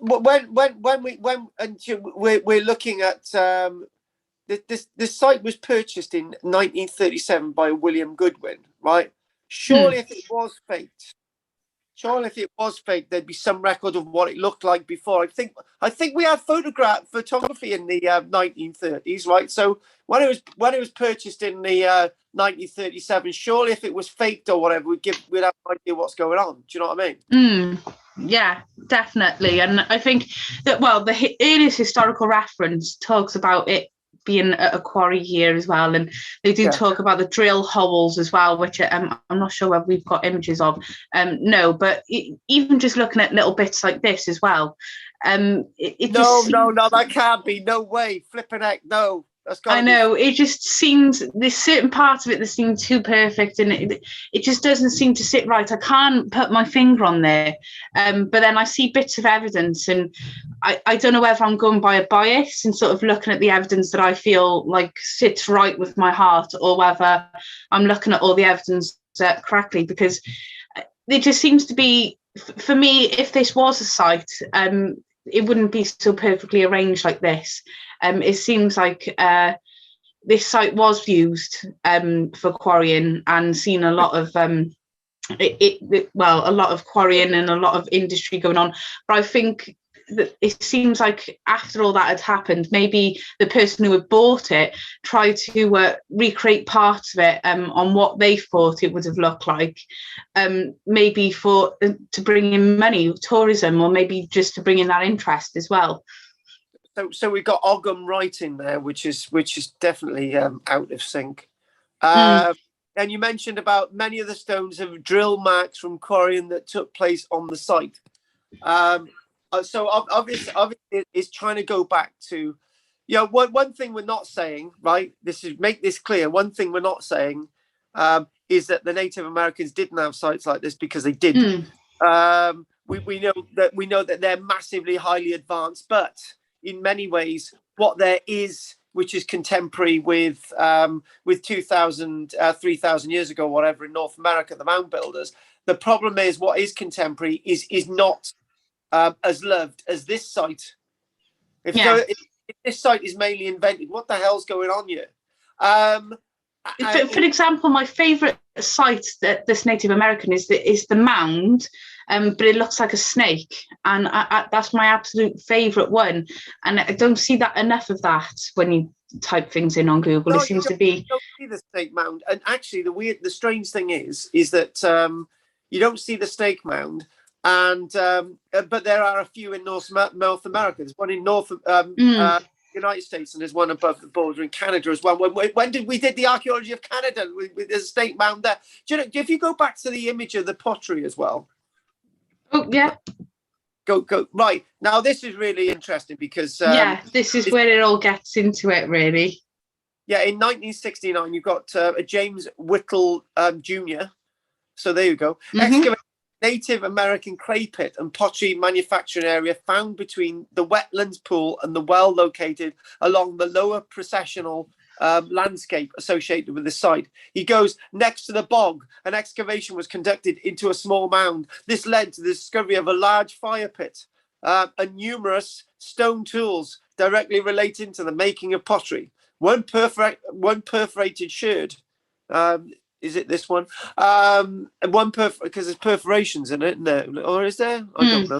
[SPEAKER 1] we're looking at this site was purchased in 1937 by William Goodwin, right? Surely if it was faked, there'd be some record of what it looked like before. I think we had photography in the 1930s, right? So when it was purchased in the 1937, surely if it was faked or whatever, we'd have no idea what's going on. Do you know what I mean?
[SPEAKER 2] Yeah, definitely. And I think that, well, the earliest historical reference talks about it being a quarry here as well, and they do talk about the drill holes as well, which I'm not sure whether we've got images of. No, but even just looking at little bits like this as well. No,
[SPEAKER 1] that can't be. No way. Flipping heck, no.
[SPEAKER 2] I know, it just seems, there's certain parts of it that seem too perfect, and it just doesn't seem to sit right. I can't put my finger on there, but then I see bits of evidence, and I don't know whether I'm going by a bias and sort of looking at the evidence that I feel like sits right with my heart, or whether I'm looking at all the evidence correctly, because it just seems to be, for me, if this was a site, it wouldn't be so perfectly arranged like this. It seems like this site was used for quarrying, and seen a lot of a lot of quarrying and a lot of industry going on. But I think that it seems like after all that had happened, maybe the person who had bought it tried to recreate parts of it on what they thought it would have looked like, maybe for to bring in money, tourism, or maybe just to bring in that interest as well.
[SPEAKER 1] So we've got Ogham writing there, which is definitely out of sync. And you mentioned about many of the stones have drill marks from quarrying that took place on the site. So obviously it's trying to go back to, one thing we're not saying, right? Make this clear. One thing we're not saying is that the Native Americans didn't have sites like this, because they did. We know that they're massively highly advanced, but in many ways, what there is, which is contemporary with 2,000, 3,000 years ago, whatever, in North America, the mound builders. The problem is, what is contemporary is not as loved as this site. If this site is mainly invented, what the hell's going on here?
[SPEAKER 2] For example, my favourite site that this Native American is the mound, but it looks like a snake, and that's my absolute favourite one. And I don't see that enough of that when you type things in on Google. It seems to be.
[SPEAKER 1] You don't see the snake mound, and actually, the strange thing is that you don't see the snake mound, and but there are a few in North America. There's one in United States, and there's one above the border in Canada as well. When did we did the archaeology of Canada? There's a snake mound there. Do you know, if you go back to the image of the pottery as well?
[SPEAKER 2] Oh yeah.
[SPEAKER 1] Go right now. This is really interesting because
[SPEAKER 2] this is where it all gets into it, really.
[SPEAKER 1] Yeah, in 1969, you've got a James Whittle Jr. So there you go. Excavated Native American clay pit and pottery manufacturing area found between the wetlands pool and the well located along the lower processional landscape associated with the site. He goes, next to the bog, an excavation was conducted into a small mound. This led to the discovery of a large fire pit and numerous stone tools directly relating to the making of pottery. One perforated sherd. Is it this one? Because there's perforations in it, no? Or is there? I don't know.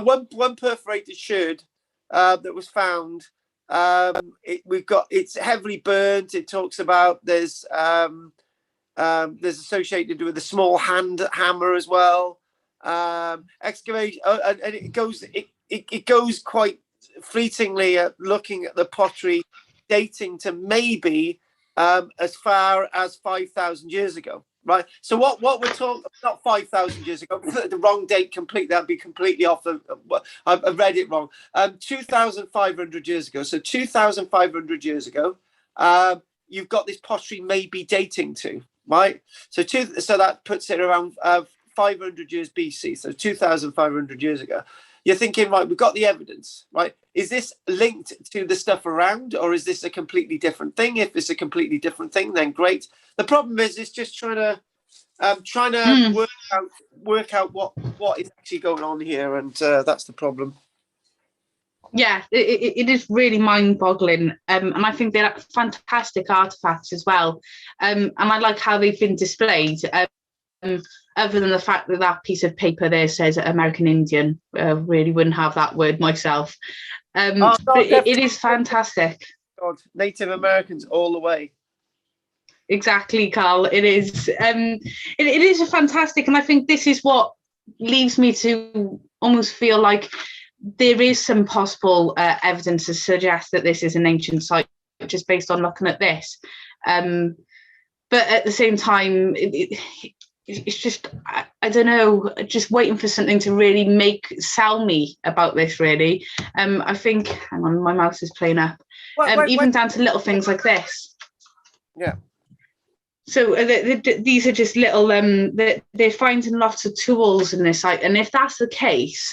[SPEAKER 1] One perforated sherd that was found. It's heavily burnt. It talks about there's associated with a small hand hammer as well. Excavation, and it goes quite fleetingly at looking at the pottery, dating to maybe as far as 5,000 years ago, right? So what we're talking, not 5,000 years ago, the wrong date complete, that'd be completely off. I've read it wrong. 2,500 years ago. So 2,500 years ago, you've got this pottery maybe dating to, right? So that puts it around 500 years BC. So 2,500 years ago. You're thinking, right, we've got the evidence, right? Is this linked to the stuff around, or is this a completely different thing? If it's a completely different thing, then great. The problem is, it's just trying to work out what is actually going on here, and that's the problem.
[SPEAKER 2] Yeah, it is really mind-boggling, and I think they're fantastic artifacts as well. And I like how they've been displayed. Other than the fact that that piece of paper there says American Indian, really wouldn't have that word myself. But it is fantastic.
[SPEAKER 1] God, Native Americans all the way.
[SPEAKER 2] Exactly, Carl. It is. It is a fantastic, and I think this is what leaves me to almost feel like there is some possible evidence to suggest that this is an ancient site just based on looking at this. But at the same time, it's just, I don't know, just waiting for something to really sell me about this, really. I think, hang on, my mouse is playing up. Even down to little things like this.
[SPEAKER 1] Yeah.
[SPEAKER 2] So these are just little, they're finding lots of tools in this site. And if that's the case,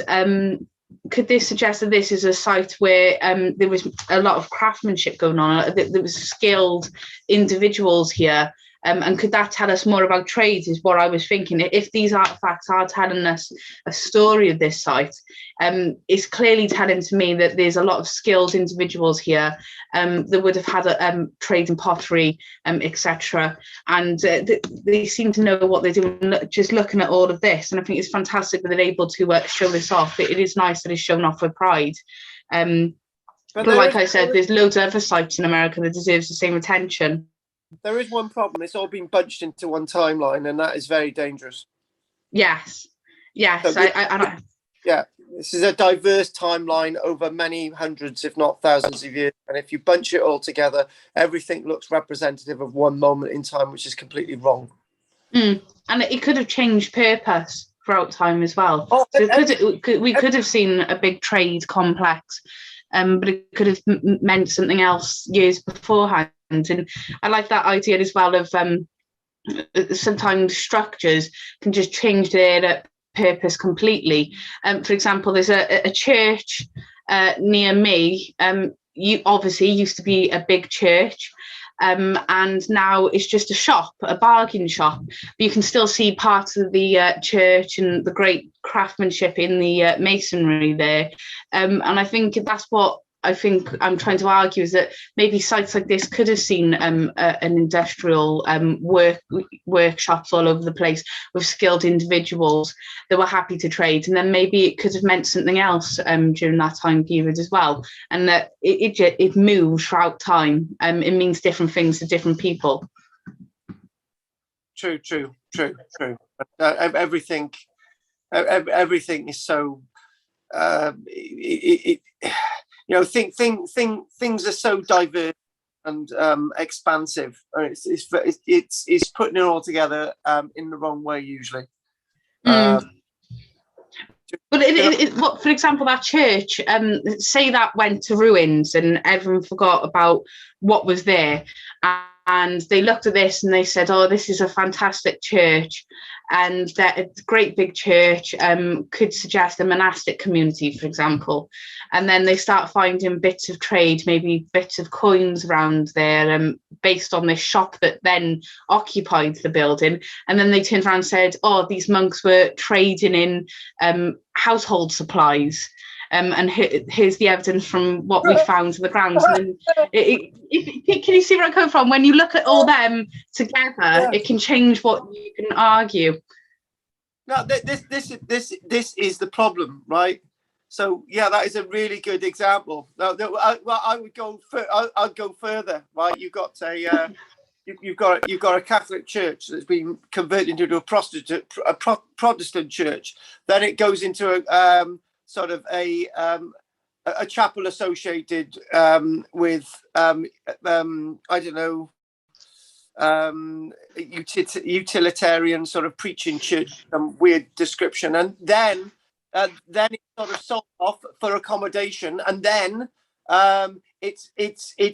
[SPEAKER 2] could this suggest that this is a site where there was a lot of craftsmanship going on, there was skilled individuals here? And could that tell us more about trades, is what I was thinking. If these artifacts are telling us a story of this site, it's clearly telling to me that there's a lot of skilled individuals here that would have had a trade in pottery, etc. And they seem to know what they're doing, just looking at all of this. And I think it's fantastic that they're able to show this off. It is nice that it's shown off with pride. But like I said, there's loads of other sites in America that deserves the same attention.
[SPEAKER 1] There is one problem. It's all been bunched into one timeline, and that is very dangerous.
[SPEAKER 2] Yes. So
[SPEAKER 1] yeah, this is a diverse timeline over many hundreds, if not thousands of years. And if you bunch it all together, everything looks representative of one moment in time, which is completely wrong. And
[SPEAKER 2] it could have changed purpose throughout time as well. So we could have seen a big trade complex, but it could have meant something else years beforehand. And I like that idea as well of sometimes structures can just change their purpose completely. For example, there's a church near me. You obviously used to be a big church, and now it's just a shop, a bargain shop. But you can still see parts of the church and the great craftsmanship in the masonry there. And I think that's what I'm trying to argue, is that maybe sites like this could have seen an industrial workshops all over the place with skilled individuals that were happy to trade, and then maybe it could have meant something else during that time period as well, and that it moves throughout time. It means different things to different people.
[SPEAKER 1] True. Everything is so. Things are so diverse and expansive. It's putting it all together in the wrong way usually.
[SPEAKER 2] But for example, that church, say that went to ruins and everyone forgot about what was there, and they looked at this and they said, "Oh, this is a fantastic church." And that a great big church could suggest a monastic community, for example. And then they start finding bits of trade, maybe bits of coins around there, based on this shop that then occupied the building. And then they turned around and said, "Oh, these monks were trading in household supplies. And here's the evidence from what we found in the ground." And can you see where I come from? When you look at all them together, it can change what you can argue.
[SPEAKER 1] No, this is the problem, right? So yeah, that is a really good example. I would go. I'd go further, right? You've got a Catholic church that's been converted into a Protestant church. Then it goes into sort of a chapel associated with I don't know, utilitarian sort of preaching church, some weird description, and then it's sort of sold off for accommodation, and then it's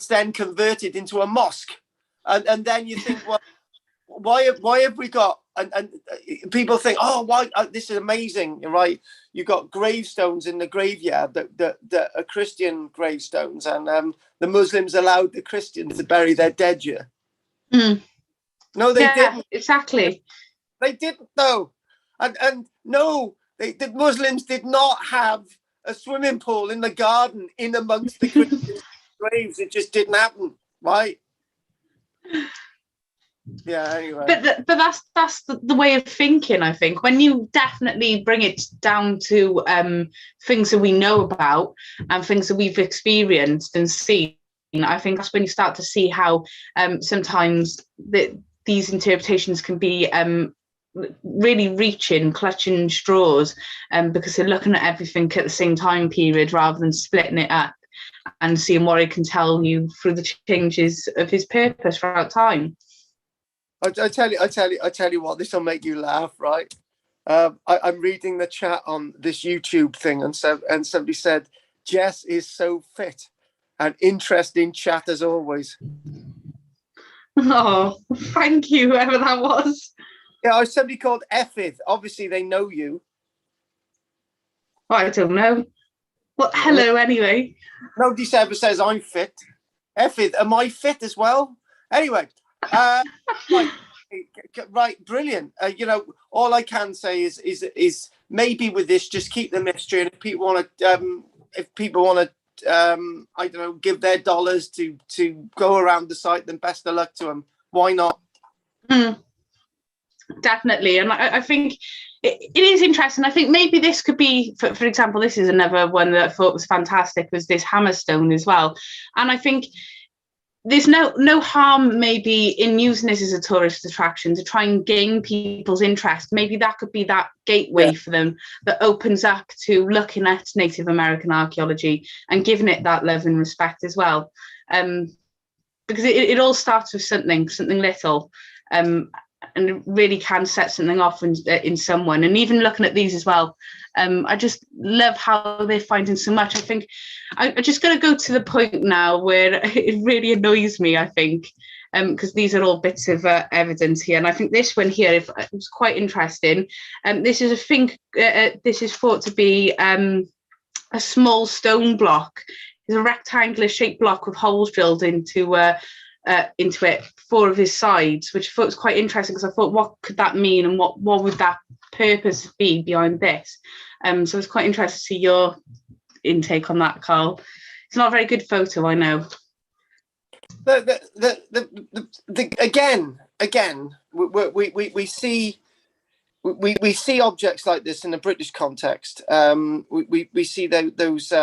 [SPEAKER 1] then converted into a mosque, and then you think, well, why have we got, and people think, oh, why this is amazing, right? You've got gravestones in the graveyard that are Christian gravestones, and the Muslims allowed the Christians to bury their dead here. No, they didn't.
[SPEAKER 2] Exactly.
[SPEAKER 1] They didn't, though. And no, the Muslims did not have a swimming pool in the garden in amongst the Christian graves. It just didn't happen, right? Yeah, anyway.
[SPEAKER 2] But that's the way of thinking, I think. When you definitely bring it down to things that we know about and things that we've experienced and seen, I think that's when you start to see how sometimes these interpretations can be really reaching, clutching straws, because they're looking at everything at the same time period rather than splitting it up. and seeing what it can tell you through the changes of his purpose throughout time.
[SPEAKER 1] I tell you what, this will make you laugh, right? I'm reading the chat on this YouTube thing, and somebody said, Jess is so fit. An interesting chat as always.
[SPEAKER 2] Oh, thank you, whoever that was.
[SPEAKER 1] Yeah, somebody called Effith. Obviously, they know you.
[SPEAKER 2] Well, I don't know. Well, hello, anyway.
[SPEAKER 1] Nobody ever says I'm fit. Effith, am I fit as well? Anyway, right, brilliant. All I can say is maybe with this, just keep the mystery, and if people want to, I don't know, give their dollars to go around the site, then best of luck to them. Why not?
[SPEAKER 2] Definitely. And I think it is interesting. I think maybe this could be, for example, this is another one that I thought was fantastic, was this Hammerstone as well. And I think there's no harm maybe in using this as a tourist attraction to try and gain people's interest. Maybe that could be that gateway for them that opens up to looking at Native American archaeology and giving it that love and respect as well. Because it all starts with something little. And it really can set something off in someone. And even looking at these as well, I just love how they're finding so much. I think I'm just going to go to the point now where it really annoys me, I think, because these are all bits of evidence here. And I think this one here is quite interesting. This is, this is thought to be a small stone block. It's a rectangular shaped block with holes drilled into it, 4 of his sides, which I thought was quite interesting, because I thought, what could that mean, and what would that purpose be behind this? So it's quite interesting to see your intake on that, Carl. It's not a very good photo, I know.
[SPEAKER 1] Again, we see objects like this in a British context. We see those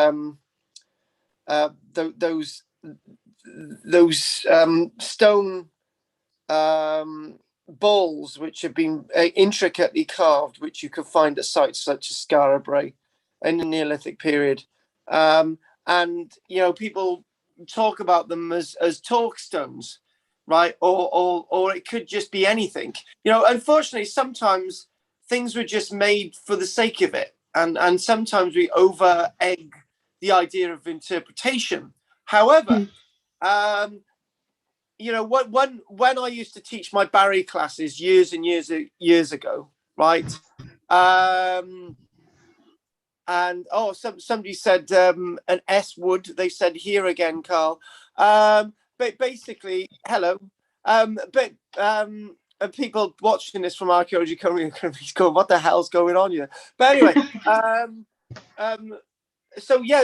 [SPEAKER 1] stone balls which have been intricately carved, which you can find at sites such as Skara in the Neolithic period, and people talk about them as talk stones, right? Or it could just be anything. Unfortunately, sometimes things were just made for the sake of it, and sometimes we over egg the idea of interpretation. However, when I used to teach my Barry classes years and years ago, right? Somebody said an S would. They said here again, Carl. But basically, hello. And people watching this from Archaeological going, what the hell's going on here? But anyway,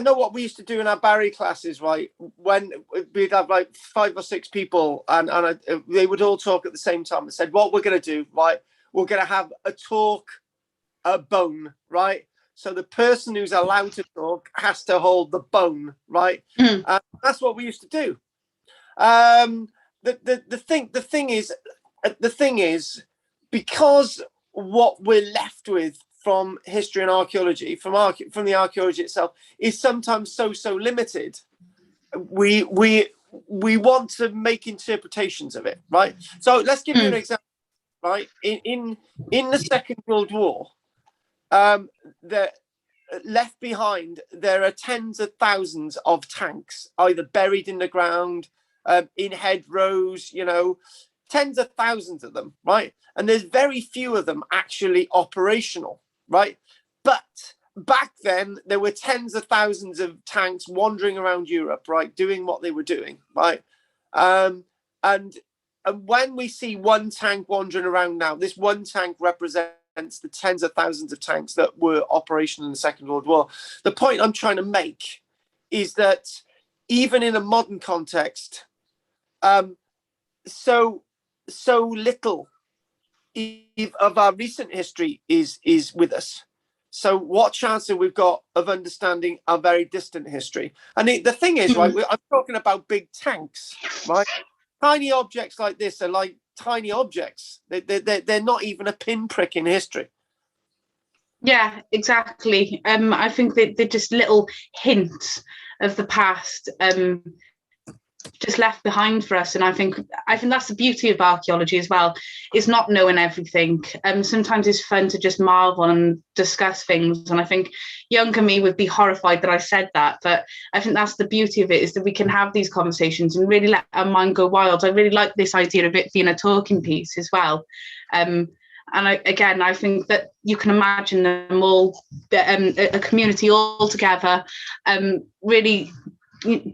[SPEAKER 1] what we used to do in our Barry classes, right, when we'd have like 5 or 6 people, and they would all talk at the same time, and said, what we're going to do, right, we're going to have a bone, right? So the person who's allowed to talk has to hold the bone, right? That's what we used to do. The thing is, because what we're left with from history and archaeology, from the archaeology itself, is sometimes so limited. We want to make interpretations of it, right? So let's give you an example, right? In the Second World War, left behind, there are tens of thousands of tanks, either buried in the ground, in hedgerows, tens of thousands of them, right? And there's very few of them actually operational, right? But back then, there were tens of thousands of tanks wandering around Europe, right, doing what they were doing, right? And when we see one tank wandering around now, this one tank represents the tens of thousands of tanks that were operational in the Second World War. The point I'm trying to make is that even in a modern context, so little of our recent history is with us. So what chance have we got of understanding our very distant history? And the thing is, right, I'm talking about big tanks, right? Tiny objects like this are like tiny objects. They're not even a pinprick in history.
[SPEAKER 2] Yeah, exactly. I think they're just little hints of the past just left behind for us. And I think that's the beauty of archaeology as well, is not knowing everything. Sometimes it's fun to just marvel and discuss things. And I think younger me would be horrified that I said that, but I think that's the beauty of it, is that we can have these conversations and really let our mind go wild. I really like this idea of it being a talking piece as well. And I think that you can imagine them all, a community all together, really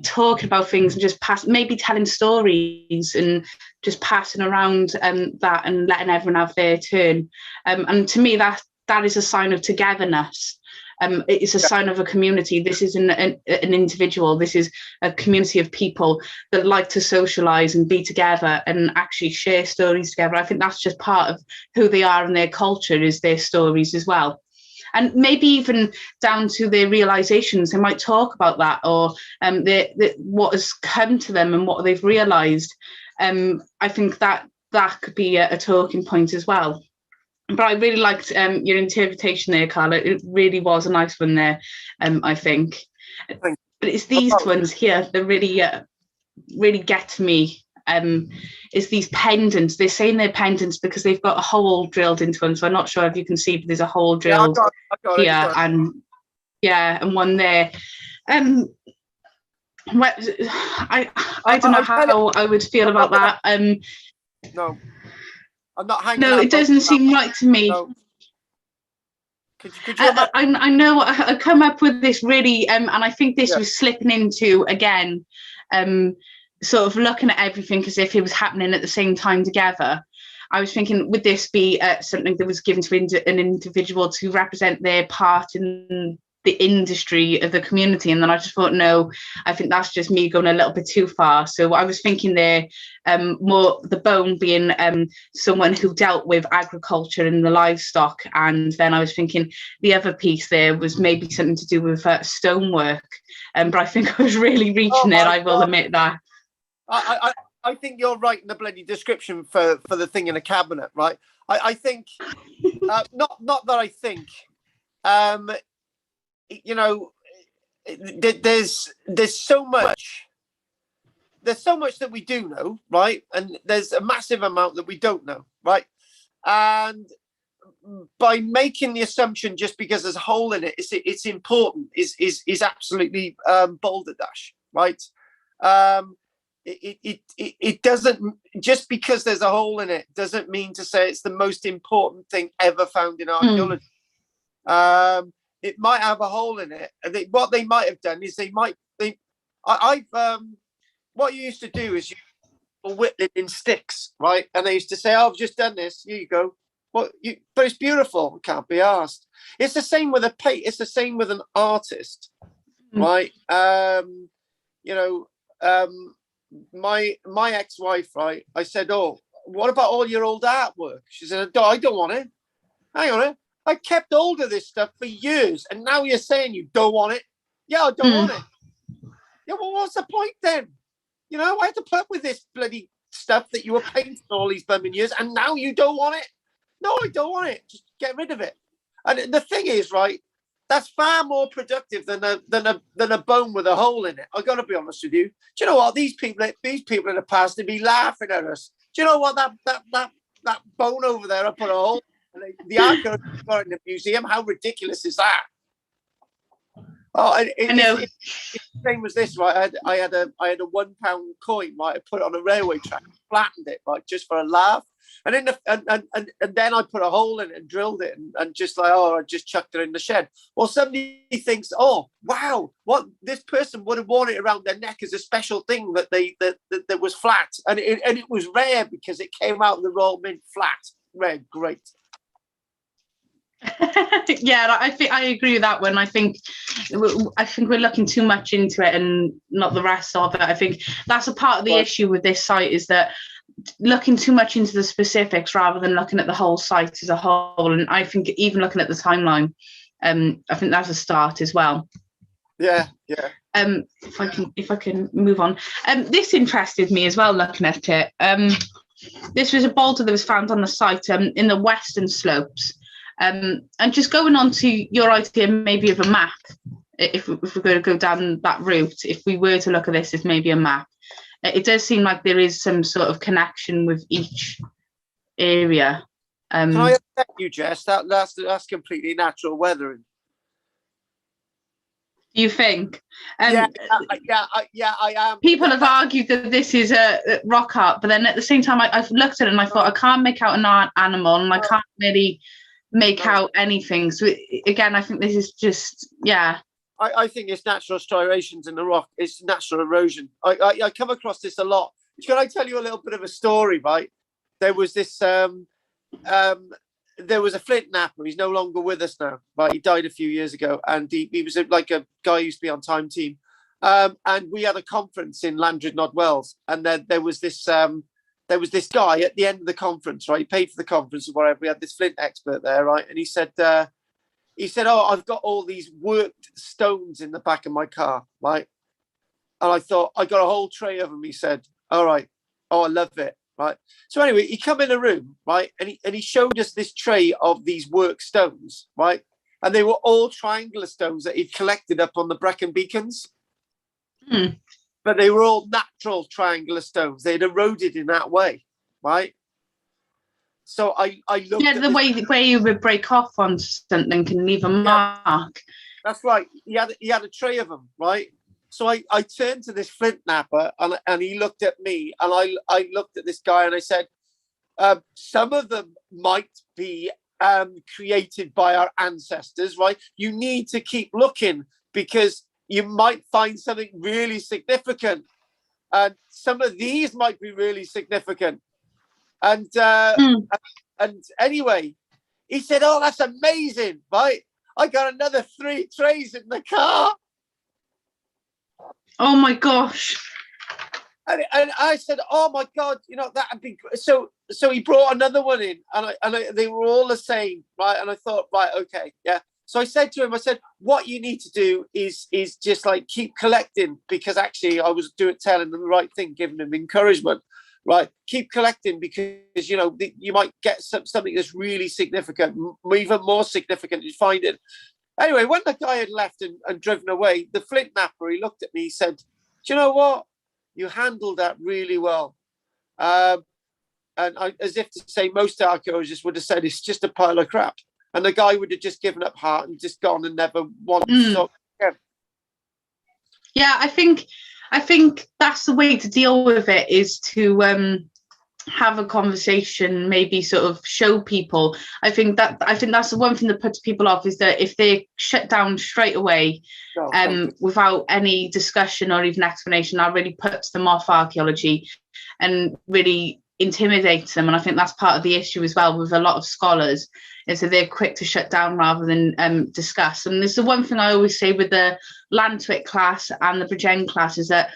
[SPEAKER 2] talking about things and just maybe telling stories and just passing around that and letting everyone have their turn. And to me, that is a sign of togetherness. It's a sign of a community. This isn't an individual. This is a community of people that like to socialise and be together and actually share stories together. I think that's just part of who they are and their culture, is their stories as well. And maybe even down to their realizations, they might talk about that, or what has come to them and what they've realized. I think that could be a talking point as well. But I really liked your interpretation there, Carla. It really was a nice one there, I think. But it's these ones here that really get to me. Is these pendants. They're saying they're pendants because they've got a hole drilled into them. So I'm not sure if you can see, but there's a hole drilled here, and one there. I don't know how I would feel about that.
[SPEAKER 1] No, I'm not hanging.
[SPEAKER 2] No, it doesn't seem right to me. No. Could you I know I come up with this really, and I think this was slipping into again. Sort of looking at everything as if it was happening at the same time together. I was thinking, would this be something that was given to an individual to represent their part in the industry of the community? And then I just thought, no, I think that's just me going a little bit too far. So I was thinking there, more the bone being someone who dealt with agriculture and the livestock. And then I was thinking the other piece there was maybe something to do with stonework. But I think I was really reaching there, I will admit that.
[SPEAKER 1] I think you're right in the bloody description for the thing in a cabinet, right? I think not that I think, there's so much that we do know, right? And there's a massive amount that we don't know, right? And by making the assumption just because there's a hole in it, it's important is absolutely balderdash, right? It doesn't, just because there's a hole in it doesn't mean to say it's the most important thing ever found in archaeology. It might have a hole in it, and what they might have done is what you used to do is you whittling in sticks, right? And they used to say, "Oh, I've just done this. Here you go." But it's beautiful. It can't be asked. It's the same with a plate. It's the same with an artist, right? My ex-wife, right? I said, "Oh, what about all your old artwork?" She said, "I don't want it." Hang on it. I kept hold of this stuff for years, and now you're saying you don't want it? Yeah, I don't want it. Yeah, well, what's the point then? I had to put up with this bloody stuff that you were painting all these bumming years, and now you don't want it? No, I don't want it. Just get rid of it. And the thing is, right, that's far more productive than a bone with a hole in it. I got to be honest with you. Do you know what? These people in the past, they'd be laughing at us. Do you know what? That bone over there, I put a hole. The archaeologists got in the museum. How ridiculous is that? Oh, I know. It's the same as this, right? I had a £1 coin, right? I put it on a railway track, flattened it, right, just for a laugh. And then I put a hole in it and drilled it and just like, I just chucked it in the shed. Well, somebody thinks, oh, wow, what this person would have worn it around their neck as a special thing that was flat. And it was rare because it came out of the Royal Mint flat. Rare, great.
[SPEAKER 2] Yeah, I agree with that one. I think we're looking too much into it and not the rest of it. I think that's a part of the issue with this site, is that looking too much into the specifics rather than looking at the whole site as a whole. And I think even looking at the timeline, I think that's a start as well.
[SPEAKER 1] Yeah.
[SPEAKER 2] If I can move on. This interested me as well, looking at it. This was a boulder that was found on the site in the western slopes. And just going on to your idea maybe of a map, if we're going to go down that route, if we were to look at this as maybe a map, it does seem like there is some sort of connection with each area.
[SPEAKER 1] Can I upset you, Jess? That's completely natural weathering.
[SPEAKER 2] You think?
[SPEAKER 1] Yeah, I am.
[SPEAKER 2] People have argued that this is a rock art, but then at the same time, I've looked at it and I thought I can't make out an animal, and I can't really make out anything. So again, I think this is just, yeah.
[SPEAKER 1] I think it's natural striations in the rock. It's natural erosion. I come across this a lot. Can I tell you a little bit of a story, right? There was this there was a flint napper. He's no longer with us now, right? He died a few years ago, and he was like a guy who used to be on Time Team. And we had a conference in Landred Wales, and then there was this guy at the end of the conference, right? He paid for the conference or whatever. We had this flint expert there, right? And he said, "Oh, I've got all these worked stones in the back of my car, right?" And I thought, "I got a whole tray of them." He said, "All right. Oh, I love it." Right. So anyway, he come in a room, right, and he showed us this tray of these work stones, right, and they were all triangular stones that he'd collected up on the Brecon Beacons, but they were all natural triangular stones. They'd eroded in that way, right? So I looked.
[SPEAKER 2] Yeah, the way where you would break off on something can leave a mark.
[SPEAKER 1] That's right. He had a tray of them, right? So I turned to this flint napper, and he looked at me, and I looked at this guy, and I said, some of them might be created by our ancestors, right? You need to keep looking, because you might find something really significant. And some of these might be really significant. And anyway, he said, "Oh, that's amazing, right? I got another 3 trays in the car."
[SPEAKER 2] Oh my gosh.
[SPEAKER 1] And I said, "Oh my God, that'd be great." So he brought another one in, and they were all the same, right? And I thought, right, okay, yeah. So I said to him, "What you need to do is just like keep collecting," because actually I was telling them the right thing, giving them encouragement, right? Keep collecting, because you might get something that's really significant, even more significant. You find it. Anyway, when the guy had left and driven away, the flint napper, he looked at me, he said, "Do you know what? You handled that really well." And as if to say, most archaeologists would have said it's just a pile of crap. And the guy would have just given up heart and just gone and never wanted to talk again.
[SPEAKER 2] Yeah, I think that's the way to deal with it, is to have a conversation, maybe sort of show people. I think that's the one thing that puts people off, is that if they shut down straight away, without any discussion or even explanation, that really puts them off archaeology and really intimidates them. And I think that's part of the issue as well with a lot of scholars, is that they're quick to shut down rather than discuss. And there's the one thing I always say with the Lantwick class and the Bridgen class, is that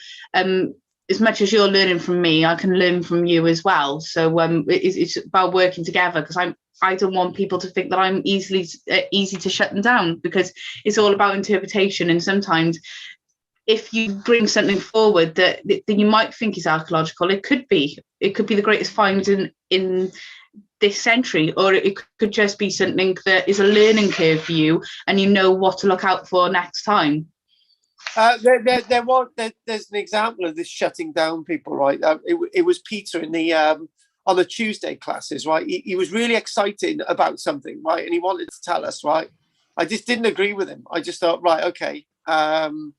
[SPEAKER 2] as much as you're learning from me, I can learn from you as well. So it's about working together, because I don't want people to think that I'm easy to shut them down, because it's all about interpretation. And sometimes if you bring something forward that you might think is archaeological, it could be the greatest find in this century, or it could just be something that is a learning curve for you, and you know what to look out for next time.
[SPEAKER 1] There's an example of this shutting down people, right? It was Peter in the on the Tuesday classes, right? He was really excited about something, right? And he wanted to tell us, right? I just didn't agree with him. I just thought, right, okay. And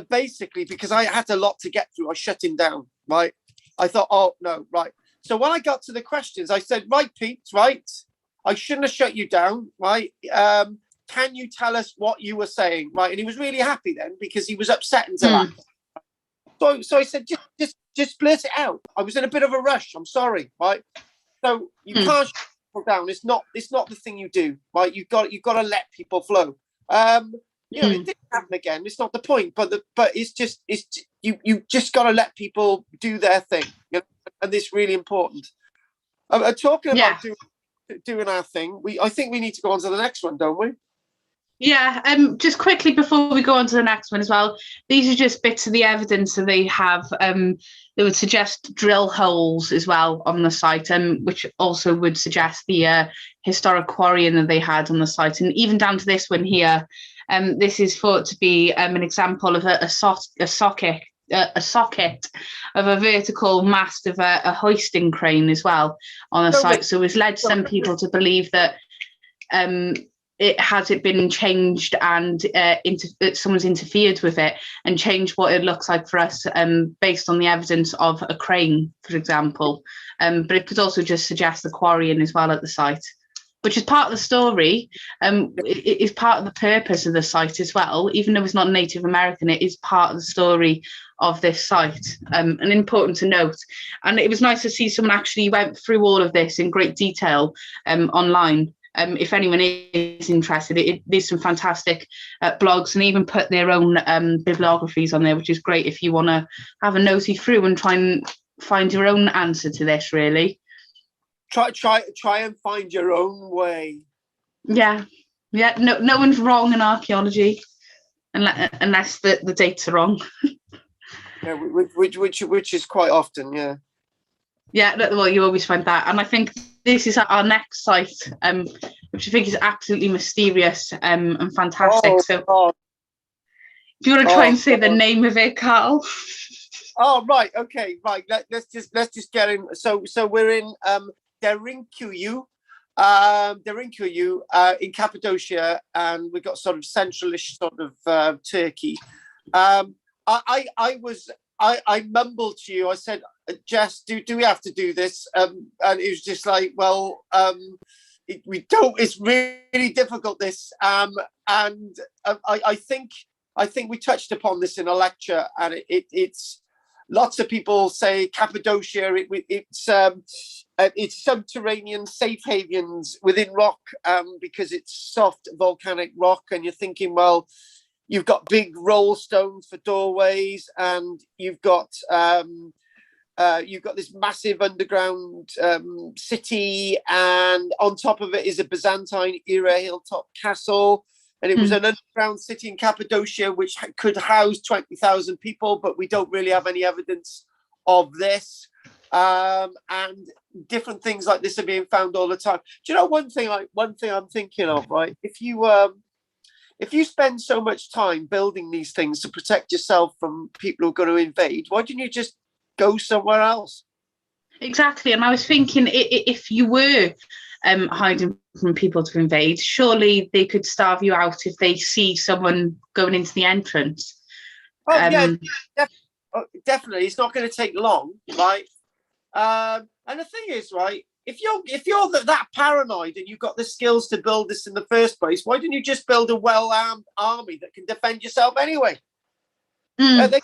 [SPEAKER 1] basically, because I had a lot to get through, I shut him down, right? I thought, oh, no, right. So when I got to the questions, I said, "Right, Pete, right? I shouldn't have shut you down, right? Can you tell us what you were saying?" Right. And he was really happy then, because he was upset until that. So I said, just blurt it out. I was in a bit of a rush. I'm sorry. Right. So you can't shut people down. It's not the thing you do. Right. You've got to let people flow. It didn't happen again. It's not the point, but you just got to let people do their thing. And it's really important. Talking about doing our thing, I think we need to go on to the next one, don't we?
[SPEAKER 2] Yeah, just quickly before we go on to the next one as well, these are just bits of the evidence that they have. They would suggest drill holes as well on the site, which also would suggest the historic quarrying that they had on the site, and even down to this one here. This is thought to be an example of a socket. A socket of a vertical mast of a hoisting crane as well on the
[SPEAKER 1] So,
[SPEAKER 2] site. So it's led some people to believe that it been changed and someone's interfered with it and changed what it looks like for us based on the evidence of a crane, for example. But it could also just suggest the quarrying as well at the site, which is part of the story. It is part of the purpose of the site as well. Even though it's not Native American, it is part of the story of this site, and important to note. And it was nice to see someone actually went through all of this in great detail online. If anyone is interested, there's some fantastic blogs, and even put their own bibliographies on there, which is great if you want to have a nosy through and try and find your own answer to this, really.
[SPEAKER 1] Try and find your own way.
[SPEAKER 2] Yeah. No one's wrong in archaeology, unless the dates are wrong.
[SPEAKER 1] Yeah, which is quite often, yeah.
[SPEAKER 2] Yeah, well, you always find that, and I think this is our next site, which I think is absolutely mysterious and fantastic.
[SPEAKER 1] Oh,
[SPEAKER 2] do you want to try and say the name of it, Carl?
[SPEAKER 1] Oh, right, okay, right. Let's just get in. So we're in Derinkuyu, in Cappadocia, and we've got sort of centralish sort of Turkey. I mumbled to you. I said, Jess, do we have to do this? And it was just like, well, we don't. It's really difficult, this. And I think we touched upon this in a lecture, and it's lots of people say Cappadocia. It's subterranean safe havens within rock, because it's soft volcanic rock, and you're thinking, well, you've got big roll stones for doorways, and you've got this massive underground city, and on top of it is a Byzantine era hilltop castle. And it was an underground city in Cappadocia which could house 20,000 people, but we don't really have any evidence of this. And different things like this are being found all the time. Do you know one thing I'm thinking of, right? If you spend so much time building these things to protect yourself from people who are going to invade, why didn't you just go somewhere else?
[SPEAKER 2] Exactly. And I was thinking, if you were hiding from people to invade, surely they could starve you out if they see someone going into the entrance.
[SPEAKER 1] Yeah, definitely. It's not going to take long, right? And the thing is, right, if you're that paranoid and you've got the skills to build this in the first place, why didn't you just build a well-armed army that can defend yourself anyway? There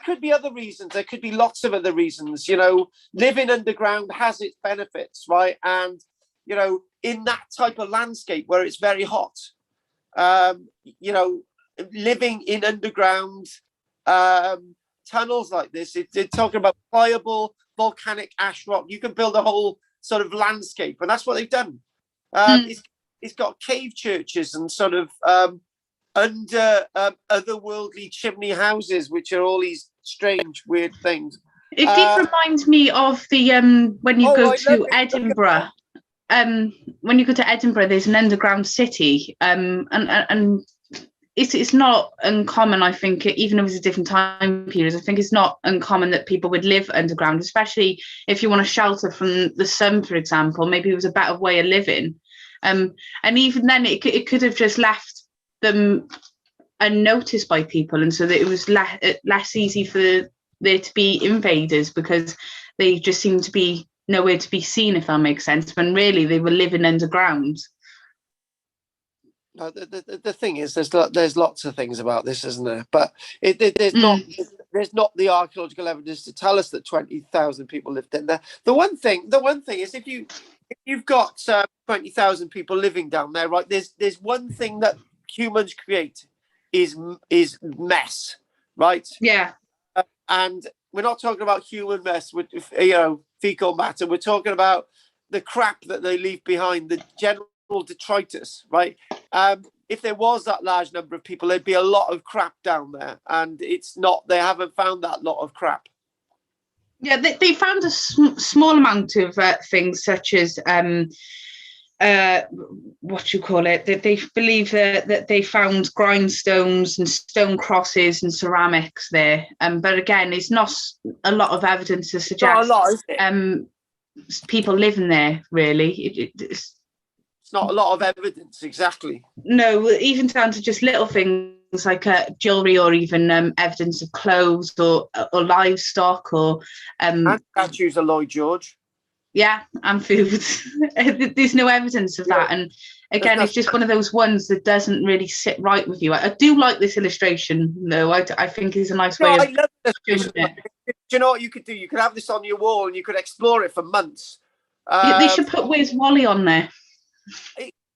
[SPEAKER 1] could be other reasons. There could be lots of other reasons. Living underground has its benefits, right? And in that type of landscape where it's very hot, living in underground tunnels like this, they're talking about pliable volcanic ash rock. You can build a whole sort of landscape, and that's what they've done. It's got cave churches and sort of under otherworldly chimney houses, which are all these strange, weird things.
[SPEAKER 2] It did remind me of the when you go to Edinburgh. When you go to Edinburgh, there's an underground city, and it's not uncommon. I think, even if it's a different time period, I think it's not uncommon that people would live underground, especially if you want to shelter from the sun, for example. Maybe it was a better way of living, and even then, it could have just left them unnoticed by people, and so that it was less easy for there to be invaders, because they just seemed to be nowhere to be seen, if that makes sense, when really they were living underground.
[SPEAKER 1] No, the thing is, there's lots of things about this, isn't there? But there's not the archaeological evidence to tell us that 20,000 people lived in there. The one thing is, if you've got 20,000 people living down there, right? There's one thing that humans create is mess, right?
[SPEAKER 2] Yeah.
[SPEAKER 1] And we're not talking about human mess with fecal matter. We're talking about the crap that they leave behind, the general detritus, right? if there was that large number of people, there'd be a lot of crap down there, and it's not. They haven't found that lot of crap.
[SPEAKER 2] Yeah, they found a small amount of things such as what you call it. They believe that they found grindstones and stone crosses and ceramics there. But again, it's not a lot of evidence to suggest people living there. Really, it's
[SPEAKER 1] not a lot of evidence, exactly.
[SPEAKER 2] No, even down to just little things like jewelry, or even evidence of clothes or livestock, or
[SPEAKER 1] and statues of Lloyd George.
[SPEAKER 2] Yeah, and food. There's no evidence of that. And again, it's just one of those ones that doesn't really sit right with you. I do like this illustration, though. I think it's a nice way of
[SPEAKER 1] love this. Do you know what you could do? You could have this on your wall and you could explore it for months.
[SPEAKER 2] They should put Where's Wally on there.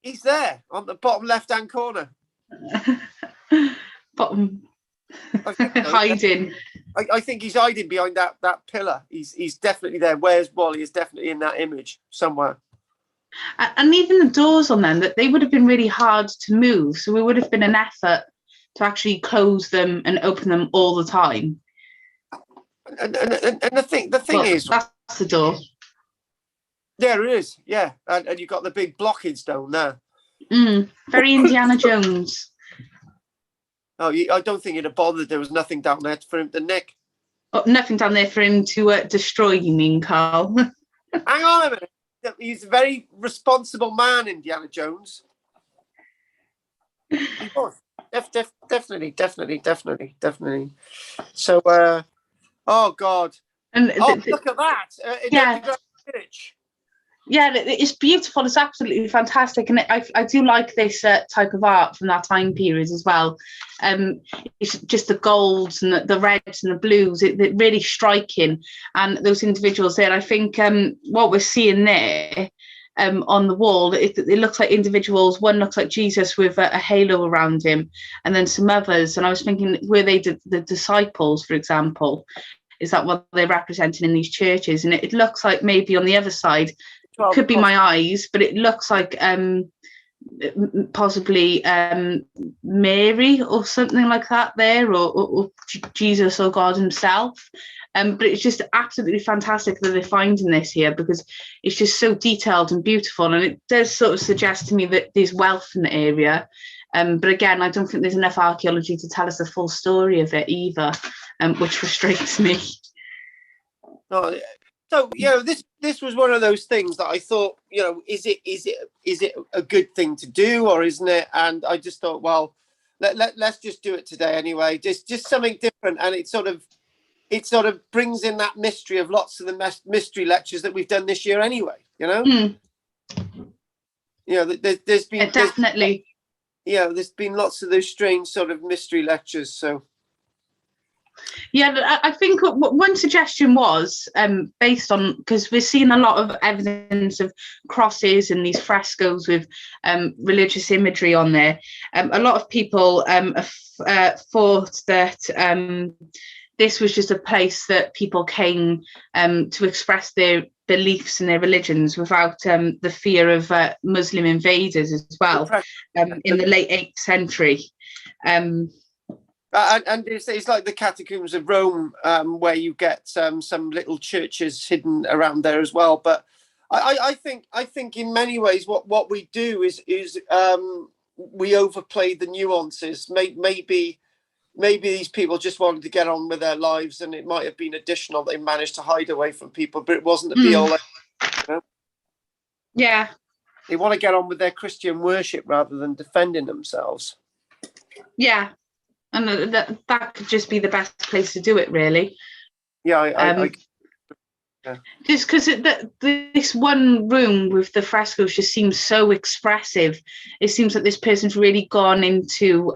[SPEAKER 1] He's there on the bottom left-hand corner.
[SPEAKER 2] Bottom. Hiding.
[SPEAKER 1] I think he's hiding behind that pillar. He's definitely there. Where's Wally is definitely in that image somewhere.
[SPEAKER 2] And even the doors on them, that they would have been really hard to move. So it would have been an effort to actually close them and open them all the time.
[SPEAKER 1] And the thing is,
[SPEAKER 2] that's the door.
[SPEAKER 1] Yeah, it is. Yeah, and you've got the big blockage stone there.
[SPEAKER 2] Very Indiana Jones.
[SPEAKER 1] Oh, I don't think he'd have bothered. There was nothing down there for him to nick.
[SPEAKER 2] Oh, nothing down there for him to destroy, you mean, Carl?
[SPEAKER 1] Hang on a minute. He's a very responsible man, Indiana Jones. He was. Definitely. So, oh, God.
[SPEAKER 2] And
[SPEAKER 1] look at that.
[SPEAKER 2] Yeah. Yeah, it's beautiful. It's absolutely fantastic, and I do like this type of art from that time period as well. It's just the golds and the reds and the blues. They're really striking, and those individuals there. I think what we're seeing there on the wall, it looks like individuals. One looks like Jesus with a halo around him, and then some others. And I was thinking, were they the disciples, for example? Is that what they're representing in these churches? And it looks like maybe on the other side. Could be my eyes, but it looks like possibly Mary or something like that there, or Jesus or God himself. But it's just absolutely fantastic that they're finding this here, because it's just so detailed and beautiful, and it does sort of suggest to me that there's wealth in the area. But again, I don't think there's enough archaeology to tell us the full story of it either, which frustrates me.
[SPEAKER 1] No. So, this was one of those things that I thought, is it a good thing to do, or isn't it? And I just thought, well, let's just do it today anyway. Just something different, and it sort of brings in that mystery of lots of the mystery lectures that we've done this year anyway. There's been
[SPEAKER 2] definitely.
[SPEAKER 1] There's been lots of those strange sort of mystery lectures. So.
[SPEAKER 2] Yeah, I think one suggestion was based on, because we're seeing a lot of evidence of crosses and these frescoes with religious imagery on there. A lot of people thought that this was just a place that people came to express their beliefs and their religions without the fear of Muslim invaders as well, in the late 8th century.
[SPEAKER 1] And it's like the catacombs of Rome, where you get some little churches hidden around there as well. But I think in many ways what we do is we overplay the nuances. Maybe these people just wanted to get on with their lives, and it might have been additional they managed to hide away from people, but it wasn't the be all.
[SPEAKER 2] Yeah,
[SPEAKER 1] they want to get on with their Christian worship rather than defending themselves.
[SPEAKER 2] Yeah. And that could just be the best place to do it, really.
[SPEAKER 1] Yeah,
[SPEAKER 2] just because this one room with the frescoes just seems so expressive. It seems like this person's really gone into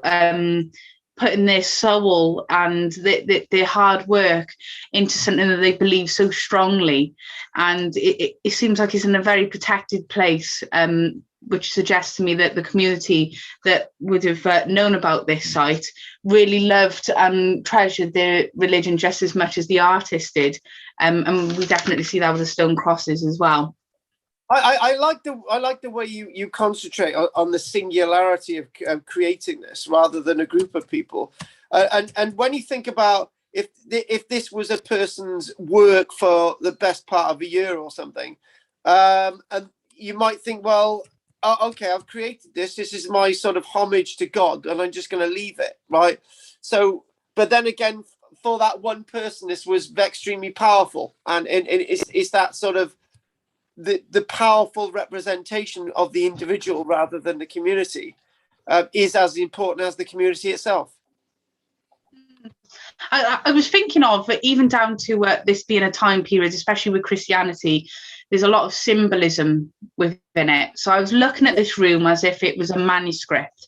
[SPEAKER 2] putting their soul and their hard work into something that they believe so strongly. And it seems like it's in a very protected place, which suggests to me that the community that would have known about this site really loved and treasured their religion just as much as the artist did. And we definitely see that with the stone crosses as well.
[SPEAKER 1] I like the way you concentrate on the singularity of creating this rather than a group of people. And when you think about if this was a person's work for the best part of a year or something, and you might think, well, okay, I've created this. This is my sort of homage to God, and I'm just going to leave it, right? So, but then again, for that one person, this was extremely powerful, and it's that sort of the powerful representation of the individual rather than the community is as important as the community itself.
[SPEAKER 2] I was thinking of even down to this being a time period, especially with Christianity, there's a lot of symbolism within it. So I was looking at this room as if it was a manuscript.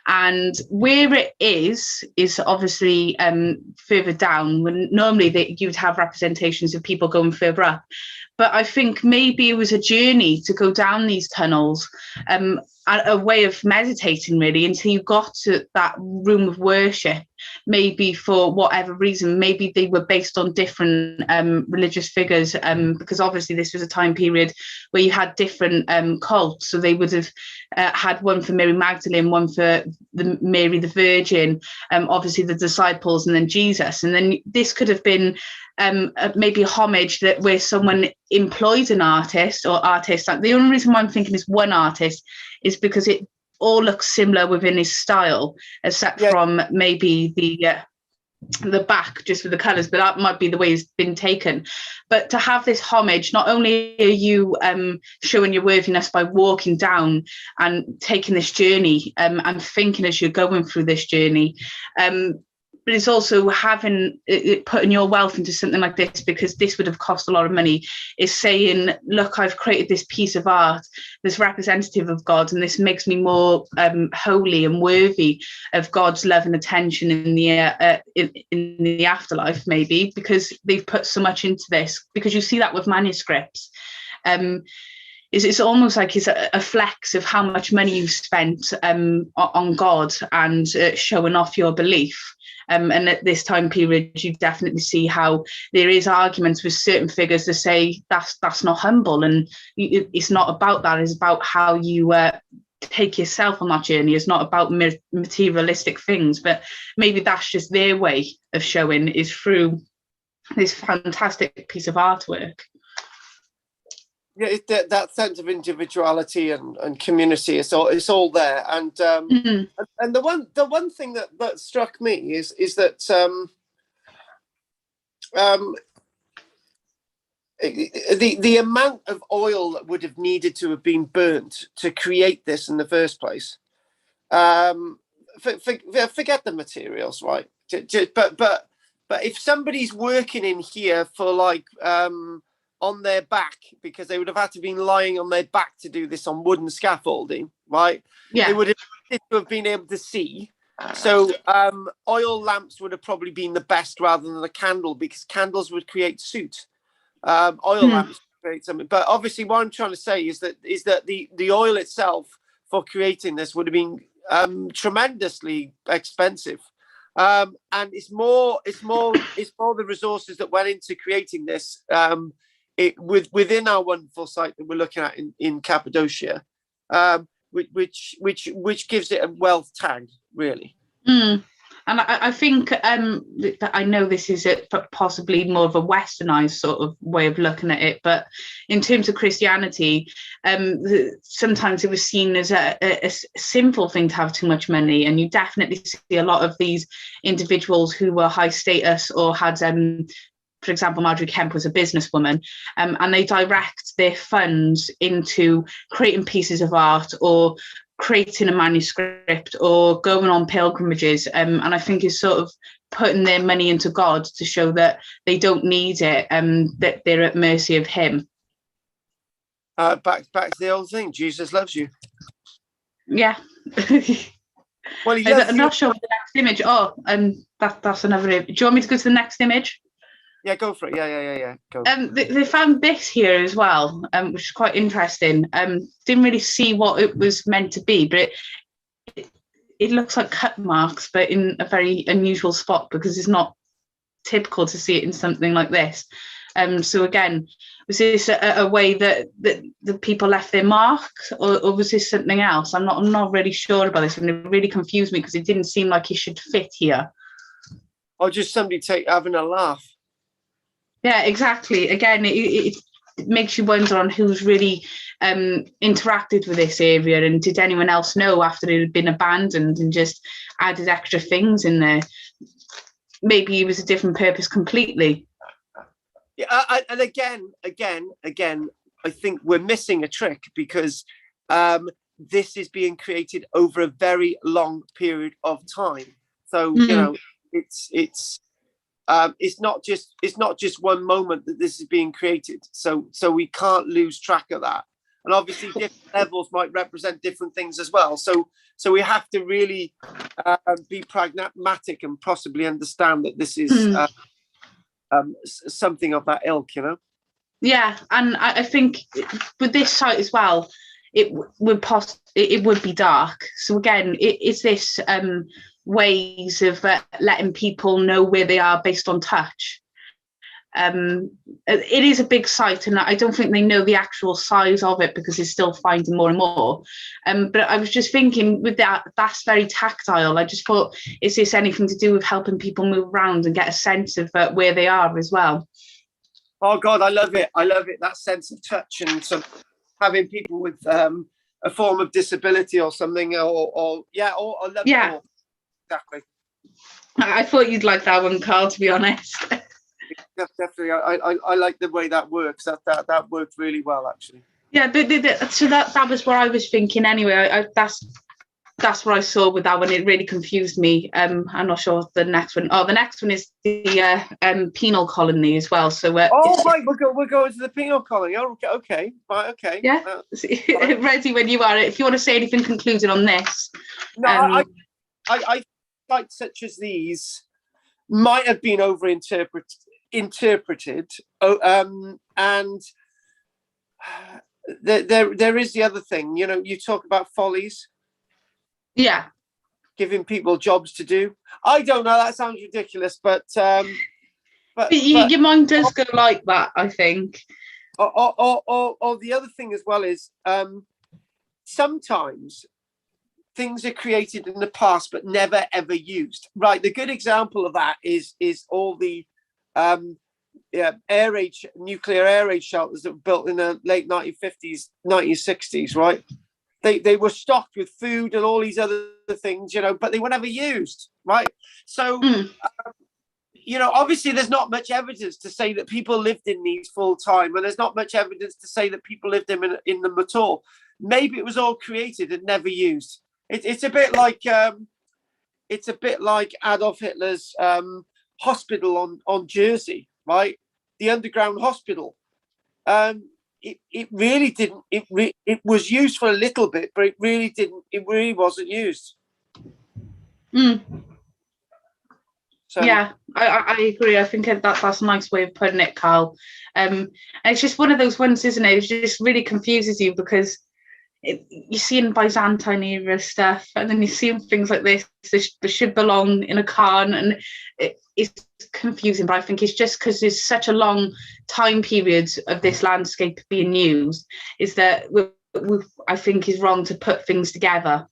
[SPEAKER 2] And where it is obviously further down, when normally you'd have representations of people going further up. But I think maybe it was a journey to go down these tunnels, a way of meditating really until you got to that room of worship. Maybe for whatever reason, maybe they were based on different religious figures, because obviously this was a time period where you had different cults. So they would have had one for Mary Magdalene, one for Mary the Virgin, obviously the disciples, and then Jesus. And then this could have been maybe a homage that where someone employs an artist or artist. The only reason why I'm thinking is one artist is because it all looks similar within his style, except from maybe the back just with the colours, but that might be the way it's been taken. But to have this homage, not only are you showing your worthiness by walking down and taking this journey and thinking as you're going through this journey, but it's also putting your wealth into something like this, because this would have cost a lot of money, is saying, look, I've created this piece of art that's representative of God, and this makes me more holy and worthy of God's love and attention in the afterlife, maybe, because they've put so much into this. Because you see that with manuscripts. It's almost like it's a flex of how much money you've spent on God and showing off your belief. And at this time period, you definitely see how there is arguments with certain figures to say that's not humble, and it's not about that. It's about how you take yourself on that journey. It's not about materialistic things, but maybe that's just their way of showing is through this fantastic piece of artwork.
[SPEAKER 1] Yeah, that sense of individuality and community, it's all there. And and the one thing that struck me is that the amount of oil that would have needed to have been burnt to create this in the first place. Forget the materials, right? But if somebody's working in here for like on their back, because they would have had to been lying on their back to do this on wooden scaffolding, right?
[SPEAKER 2] Yeah.
[SPEAKER 1] They would have been able to see. So oil lamps would have probably been the best rather than a candle, because candles would create soot. Oil lamps would create something. But obviously what I'm trying to say is that the oil itself for creating this would have been tremendously expensive. And it's more the resources that went into creating this within our wonderful site that we're looking at in Cappadocia, which gives it a wealth tag, really. And
[SPEAKER 2] I think that I know this is possibly more of a westernized sort of way of looking at it, but in terms of Christianity, sometimes it was seen as a sinful thing to have too much money, and you definitely see a lot of these individuals who were high status or had for example, Marjorie Kemp was a businesswoman, and they direct their funds into creating pieces of art or creating a manuscript or going on pilgrimages. And I think it's sort of putting their money into God to show that they don't need it, that they're at mercy of him.
[SPEAKER 1] Back to the old thing, Jesus loves you.
[SPEAKER 2] Yeah.
[SPEAKER 1] Well,
[SPEAKER 2] I'm not sure what the next image. Oh, that's another image. Do you want me to go to the next image?
[SPEAKER 1] Yeah, go for it. Yeah. Go.
[SPEAKER 2] They found this here as well, which is quite interesting. Didn't really see what it was meant to be, but it looks like cut marks, but in a very unusual spot, because it's not typical to see it in something like this. So again, was this a way that the people left their mark, or was this something else? I'm not really sure about this, and it really confused me because it didn't seem like it should fit here.
[SPEAKER 1] Or just somebody having a laugh.
[SPEAKER 2] Yeah, exactly. Again, it makes you wonder on who's really interacted with this area, and did anyone else know after it had been abandoned and just added extra things in there? Maybe it was a different purpose completely.
[SPEAKER 1] Yeah, and again, I think we're missing a trick, because this is being created over a very long period of time. So you know, it's not just one moment that this is being created. So we can't lose track of that. And obviously, different levels might represent different things as well. So we have to really be pragmatic and possibly understand that this is something of that ilk, you know.
[SPEAKER 2] Yeah, and I think with this site as well, it would be dark. So again, is this ways of letting people know where they are based on touch? It is a big site, and I don't think they know the actual size of it because it's still finding more and more. But I was just thinking, with that's very tactile. I just thought, is this anything to do with helping people move around and get a sense of where they are as well?
[SPEAKER 1] Oh God, I love it. That sense of touch, and some having people with a form of disability or something, or I love it all. Exactly.
[SPEAKER 2] I thought you'd like that one, Carl, to be honest.
[SPEAKER 1] Definitely. I like the way that works. That worked really well, actually.
[SPEAKER 2] Yeah, so that was what I was thinking anyway. That's what I saw with that one. It really confused me. I'm not sure the next one. Oh, the next one is the penal colony as well. So right,
[SPEAKER 1] we're going to the penal colony. Oh, okay, right, okay.
[SPEAKER 2] Yeah, ready when you are. If you want to say anything concluding on this.
[SPEAKER 1] No, I sites such as these might have been interpreted. And there is the other thing. You know, you talk about follies.
[SPEAKER 2] Yeah,
[SPEAKER 1] giving people jobs to do. I don't know. That sounds ridiculous, but
[SPEAKER 2] your mind does go like that, I think.
[SPEAKER 1] Or the other thing as well is sometimes things are created in the past but never ever used. Right. The good example of that is all the nuclear air raid shelters that were built in the late 1950s, 1960s. Right. They were stocked with food and all these other things, you know, but they were never used, right? So, you know, obviously there's not much evidence to say that people lived in these full time, and there's not much evidence to say that people lived in them at all. Maybe it was all created and never used. It's a bit like Adolf Hitler's hospital on Jersey, right? The underground hospital. It really didn't. It was used for a little bit, but it really didn't. It really wasn't used.
[SPEAKER 2] So yeah, I agree. I think that's a nice way of putting it, Carl. And it's just one of those ones, isn't it? It just really confuses you because you're seeing Byzantine era stuff, and then you're seeing things like this that should belong in a cairn, and it's confusing. But I think it's just because there's such a long time period of this landscape being used, is that I think is wrong to put things together.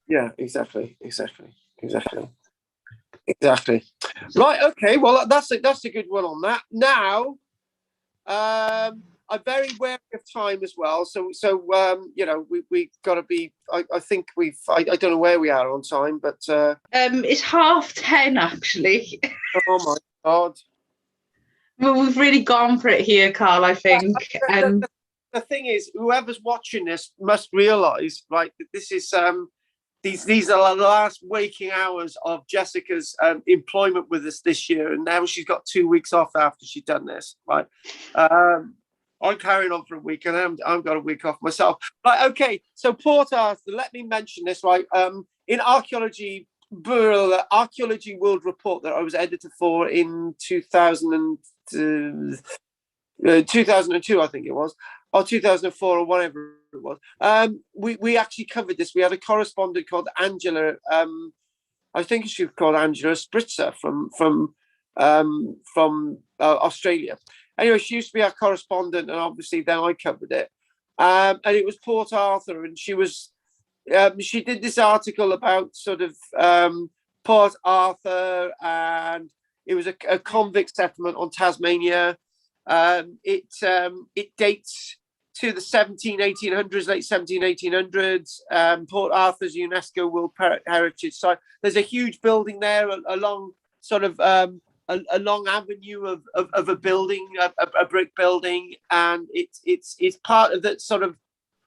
[SPEAKER 1] Yeah, exactly. Right. Okay. Well, that's a good one on that. Now, I'm very wary of time as well. So you know, we got to be. I think I don't know where we are on time, but
[SPEAKER 2] it's 10:30 actually.
[SPEAKER 1] Oh my God.
[SPEAKER 2] Well, we've really gone for it here, Carl. I think.
[SPEAKER 1] The thing is, whoever's watching this must realise, right, that this is these are the last waking hours of Jessica's employment with us this year, and now she's got 2 weeks off after she's done this. Right, I'm carrying on for a week, and I've got a week off myself. Right, okay. So Port Arthur, let me mention this. Right, in Archaeology World Report that I was editor for in 2002, I think it was, or 2004, or whatever it was. We actually covered this. We had a correspondent called Angela. I think she was called Angela Spritzer from Australia, Anyway, she used to be our correspondent, and obviously then I covered it. And it was Port Arthur, and she did this article about sort of Port Arthur, and it was a convict settlement on Tasmania. It dates to the 1800s, late 1800s. Port Arthur's UNESCO World Heritage Site. There's a huge building there along sort of a long avenue of a building, a brick building, and it's part of that sort of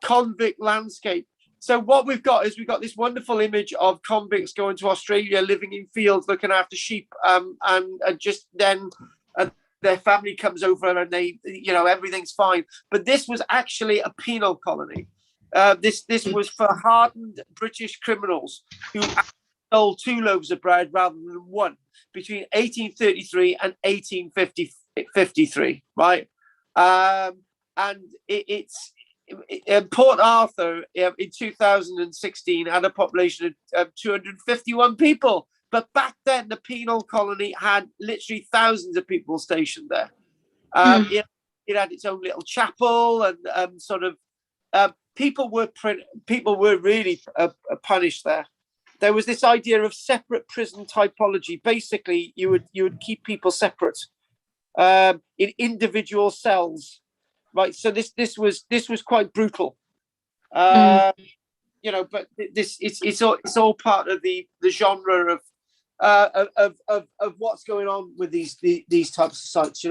[SPEAKER 1] convict landscape. So what we've got this wonderful image of convicts going to Australia, living in fields, looking after sheep, and just then their family comes over and they, everything's fine. But this was actually a penal colony. This was for hardened British criminals who stole 2 loaves of bread rather than 1 between 1833 and 1853, right? And it's Port Arthur in 2016 had a population of 251 people. But back then, the penal colony had literally thousands of people stationed there. It had its own little chapel, and people were really punished there. There was this idea of separate prison typology. Basically, you would keep people separate in individual cells, right? So this was quite brutal. But it's all part of the genre of what's going on with these types of sites,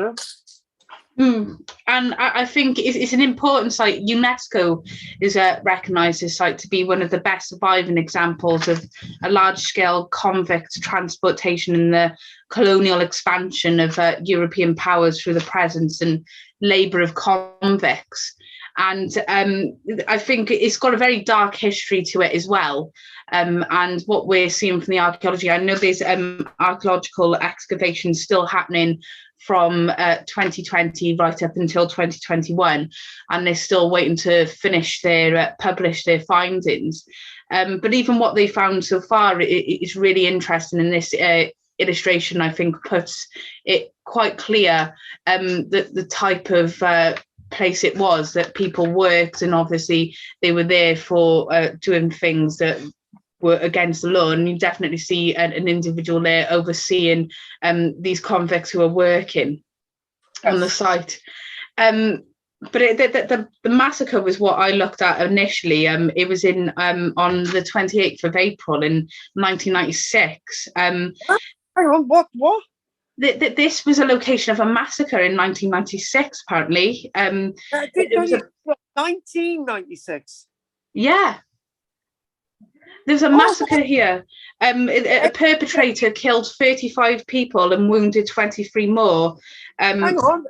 [SPEAKER 2] And I think it's an important site. UNESCO is recognised this site to be one of the best surviving examples of a large-scale convict transportation in the colonial expansion of European powers through the presence and labour of convicts. And I think it's got a very dark history to it as well. And what we're seeing from the archaeology, I know there's archaeological excavations still happening from 2020 right up until 2021, and they're still waiting to publish their findings. But even what they found so far is really interesting, and this illustration, I think, puts it quite clear the type of place it was that people worked, and obviously they were there for doing things that were against the law, and you definitely see an individual there overseeing these convicts who are working on the site. But the massacre was what I looked at initially. It was on the 28th of April in 1996.
[SPEAKER 1] Hang on, what?
[SPEAKER 2] This was a location of a massacre in 1996, apparently. It was
[SPEAKER 1] 1996.
[SPEAKER 2] Yeah. There's a massacre here. A perpetrator killed 35 people and wounded 23 more.
[SPEAKER 1] Hang on.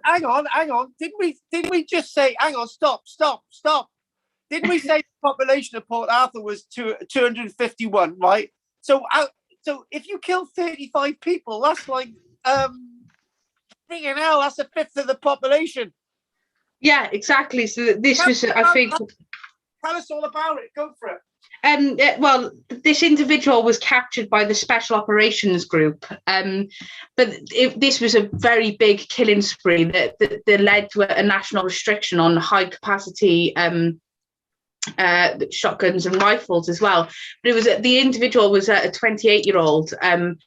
[SPEAKER 1] Didn't we just say, hang on, stop. Didn't we say the population of Port Arthur was 251, right? So if you kill 35 people, that's like, freaking hell, that's 1/5 of the population.
[SPEAKER 2] Yeah, exactly. So this was, I think...
[SPEAKER 1] Tell us all about it. Go for it.
[SPEAKER 2] Well, this individual was captured by the Special Operations Group, but this was a very big killing spree that led to a national restriction on high-capacity shotguns and rifles as well. But it was the individual was a 28-year-old and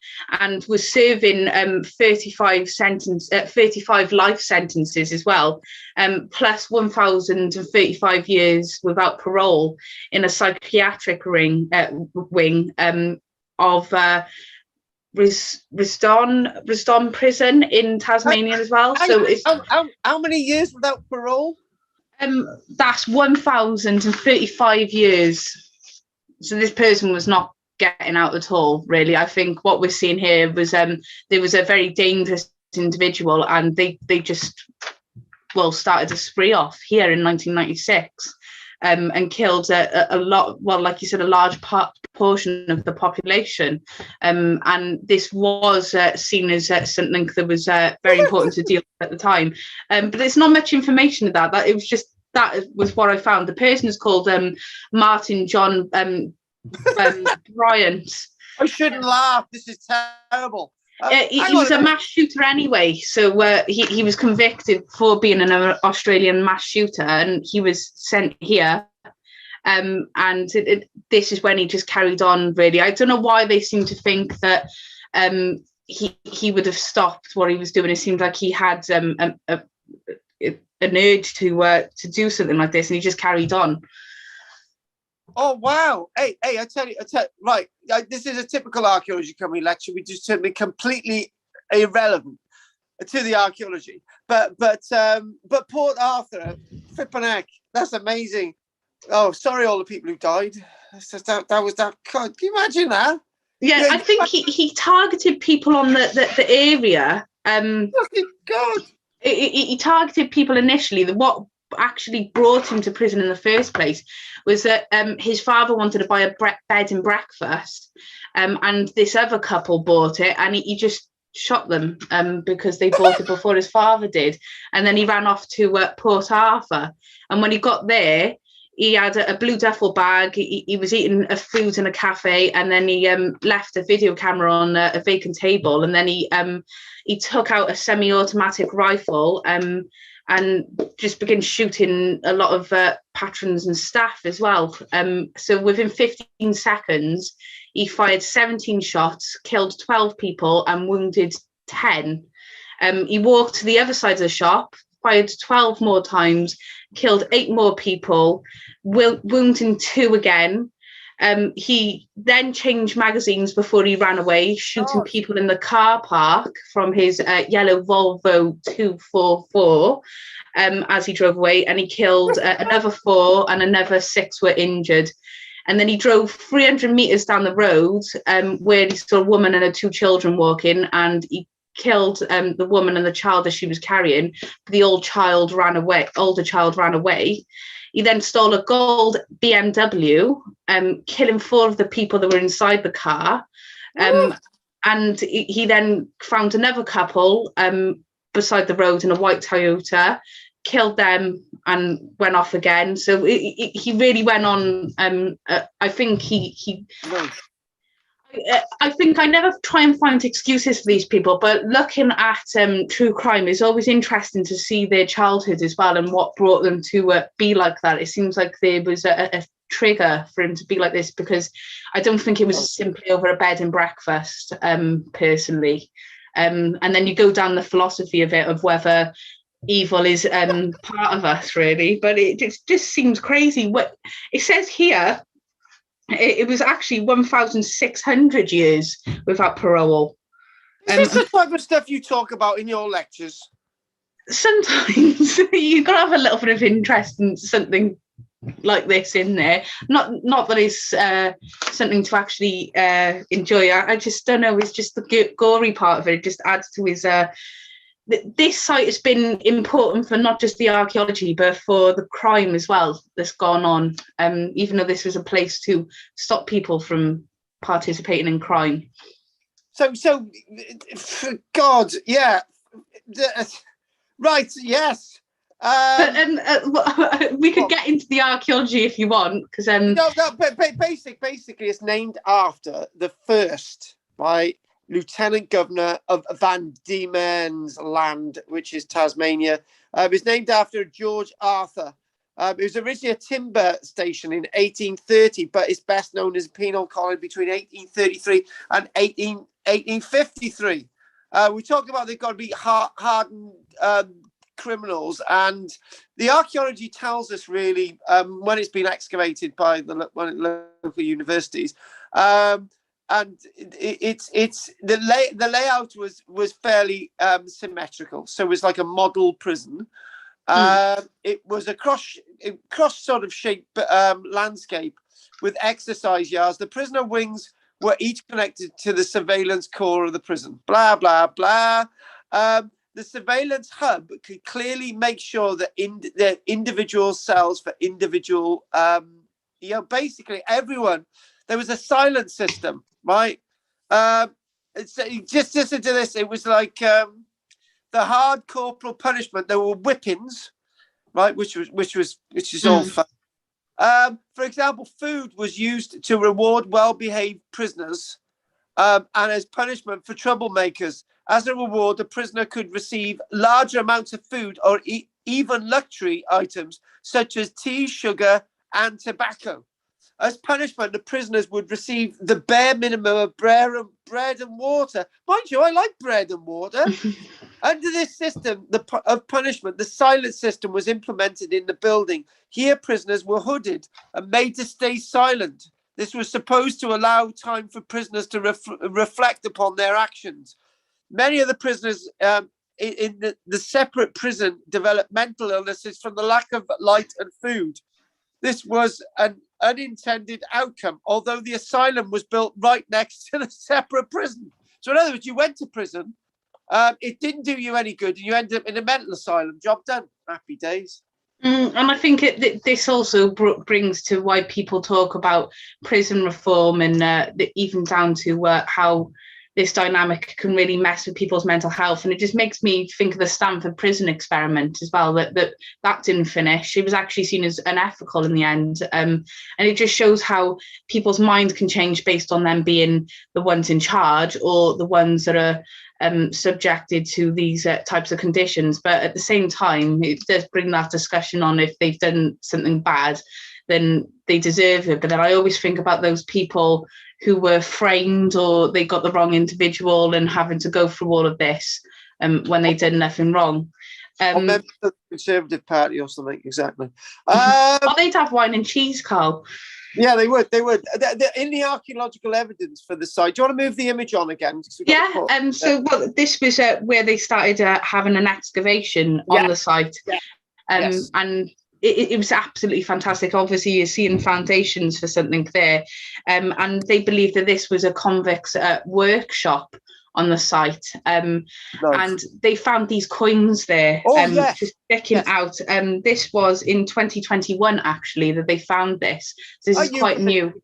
[SPEAKER 2] was serving 35 life sentences as well, plus 1,035 years without parole in a psychiatric wing of Risdon prison in Tasmania as well. So it's
[SPEAKER 1] how many years without parole?
[SPEAKER 2] That's 1,035 years. So this person was not getting out at all, really. I think what we're seeing here was there was a very dangerous individual, and they just started a spree off here in 1996, and killed a lot. Well, like you said, a large portion of the population, and this was seen as something that was very important to deal with at the time. But there's not much information of that. It was just that was what I found. The person is called Martin John Bryant.
[SPEAKER 1] I shouldn't laugh. This is terrible.
[SPEAKER 2] He was a mass shooter anyway, so he was convicted for being an Australian mass shooter, and he was sent here. And this is when he just carried on. Really, I don't know why they seem to think that he would have stopped what he was doing. It seemed like he had an urge to do something like this, and he just carried on.
[SPEAKER 1] Oh wow! Hey, I tell you, right. This is a typical archaeology company lecture. We just turned it completely irrelevant to the archaeology. But Port Arthur, flipping heck, that's amazing. Oh, sorry, all the people who died. That was that. God, can you imagine that?
[SPEAKER 2] Yeah, I think he targeted people on the area.
[SPEAKER 1] God.
[SPEAKER 2] He targeted people initially. What actually brought him to prison in the first place was that his father wanted to buy a bed and breakfast, and this other couple bought it, and he just shot them because they bought it before his father did. And then he ran off to Port Arthur, and when he got there, he had a blue duffel bag. He was eating a food in a cafe, and then he left a video camera on a vacant table, and then he took out a semi-automatic rifle and just began shooting a lot of patrons and staff as well. So within 15 seconds, he fired 17 shots, killed 12 people and wounded 10. He walked to the other side of the shop, fired 12 more times, killed 8 more people, wounding 2 again. He then changed magazines before he ran away, shooting people in the car park from his yellow Volvo 244 as he drove away, and he killed another 4 and another 6 were injured. And then he drove 300 meters down the road where he saw a woman and her 2 children walking, and he killed the woman and the child as she was carrying. The older child ran away. He then stole a gold BMW, killing 4 of the people that were inside the car. And he then found another couple beside the road in a white Toyota, killed them and went off again. So he really went on. I think I think I never try and find excuses for these people, but looking at true crime is always interesting to see their childhood as well and what brought them to be like that. It seems like there was a trigger for him to be like this, because I don't think it was simply over a bed and breakfast, personally. And then you go down the philosophy of it, of whether evil is part of us, really. But it just seems crazy. What it says here, it was actually 1,600 years without parole.
[SPEAKER 1] Is this the type of stuff you talk about in your lectures?
[SPEAKER 2] Sometimes you've got to have a little bit of interest in something like this in there. Not that it's something to actually enjoy. I just don't know. It's just the gory part of it. It just adds to his. This site has been important for not just the archaeology, but for the crime as well that's gone on. Even though this was a place to stop people from participating in crime.
[SPEAKER 1] So, for God, yeah, right, yes.
[SPEAKER 2] But we could get into the archaeology if you want, because
[SPEAKER 1] but basically, it's named after the first, right, Lieutenant Governor of Van Diemen's Land, which is Tasmania. It was named after George Arthur. It was originally a timber station in 1830, but it's best known as a penal colony between 1833 and 1853. We talked about they've got to be hardened criminals, and the archaeology tells us really when it's been excavated by the local universities. And it's the layout was fairly symmetrical, so it was like a model prison. It was a cross sort of shaped landscape with exercise yards. The prisoner wings were each connected to the surveillance core of the prison. Blah blah blah. The surveillance hub could clearly make sure that the individual cells for individual, basically everyone. There was a silent system. Right, just listen to this. It was like the hard corporal punishment. There were whippings, right, which is all fun. For example, food was used to reward well-behaved prisoners, and as punishment for troublemakers. As a reward, the prisoner could receive larger amounts of food or even luxury items such as tea, sugar, and tobacco. As punishment, the prisoners would receive the bare minimum of bread and water. Mind you, I like bread and water. Under this system of punishment, the silent system was implemented in the building. Here, prisoners were hooded and made to stay silent. This was supposed to allow time for prisoners to reflect upon their actions. Many of the prisoners in the separate prison developed mental illnesses from the lack of light and food. This was an unintended outcome, although the asylum was built right next to the separate prison. So in other words, you went to prison, it didn't do you any good, and you ended up in a mental asylum. Job done. Happy days.
[SPEAKER 2] And I think this also brings to why people talk about prison reform, and even down to how this dynamic can really mess with people's mental health. And it just makes me think of the Stanford prison experiment as well, that didn't finish. It was actually seen as unethical in the end. And it just shows how people's minds can change based on them being the ones in charge or the ones that are subjected to these types of conditions. But at the same time, it does bring that discussion on if they've done something bad, then they deserve it. But then I always think about those people who were framed or they got the wrong individual and having to go through all of this when they did nothing wrong.
[SPEAKER 1] Or members of the Conservative Party or something, exactly.
[SPEAKER 2] Or they'd have wine and cheese, Carl.
[SPEAKER 1] Yeah, they would. In the archaeological evidence for the site, do you want to move the image on again?
[SPEAKER 2] Yeah, this was where they started having an excavation on the site. Yeah. And it was absolutely fantastic. Obviously, you're seeing foundations for something there. And they believe that this was a convict's workshop on the site. Nice. And they found these coins there just sticking out. This was in 2021, actually, that they found this. So this is quite new.